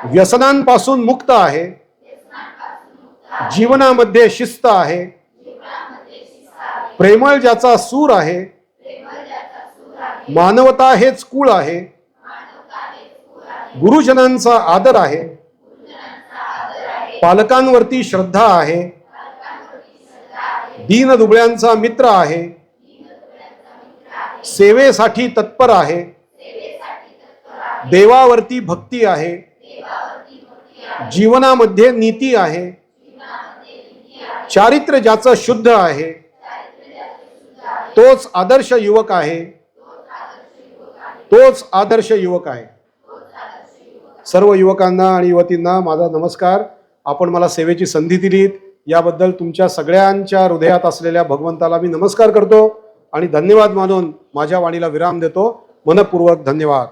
व्यसनांपासून मुक्त आहे, जीवनामध्ये शिस्त आहे, प्रेमळ ज्याचा सूर आहे, मानवता हेच कुळ आहे, गुरुजनांचा आदर आहे, पालकांवरती श्रद्धा आहे, दीनदुबळ्यांचा मित्र आहे, सेवेसाठी तत्पर आहे, देवावरती भक्ती आहे, जीवनामध्ये नीती आहे, चारित्र्य ज्याचं शुद्ध आहे, तोच आदर्श युवक आहे, तोच आदर्श युवक आहे. सर्व युवकांना आणि युवतींना माझा नमस्कार. आपण मला सेवेची संधी दिलीत याबद्दल तुमच्या सगळ्यांच्या हृदयात असलेल्या भगवंताला मी नमस्कार करतो आणि धन्यवाद मानून माझ्या वाणीला विराम देतो. मनपूर्वक धन्यवाद.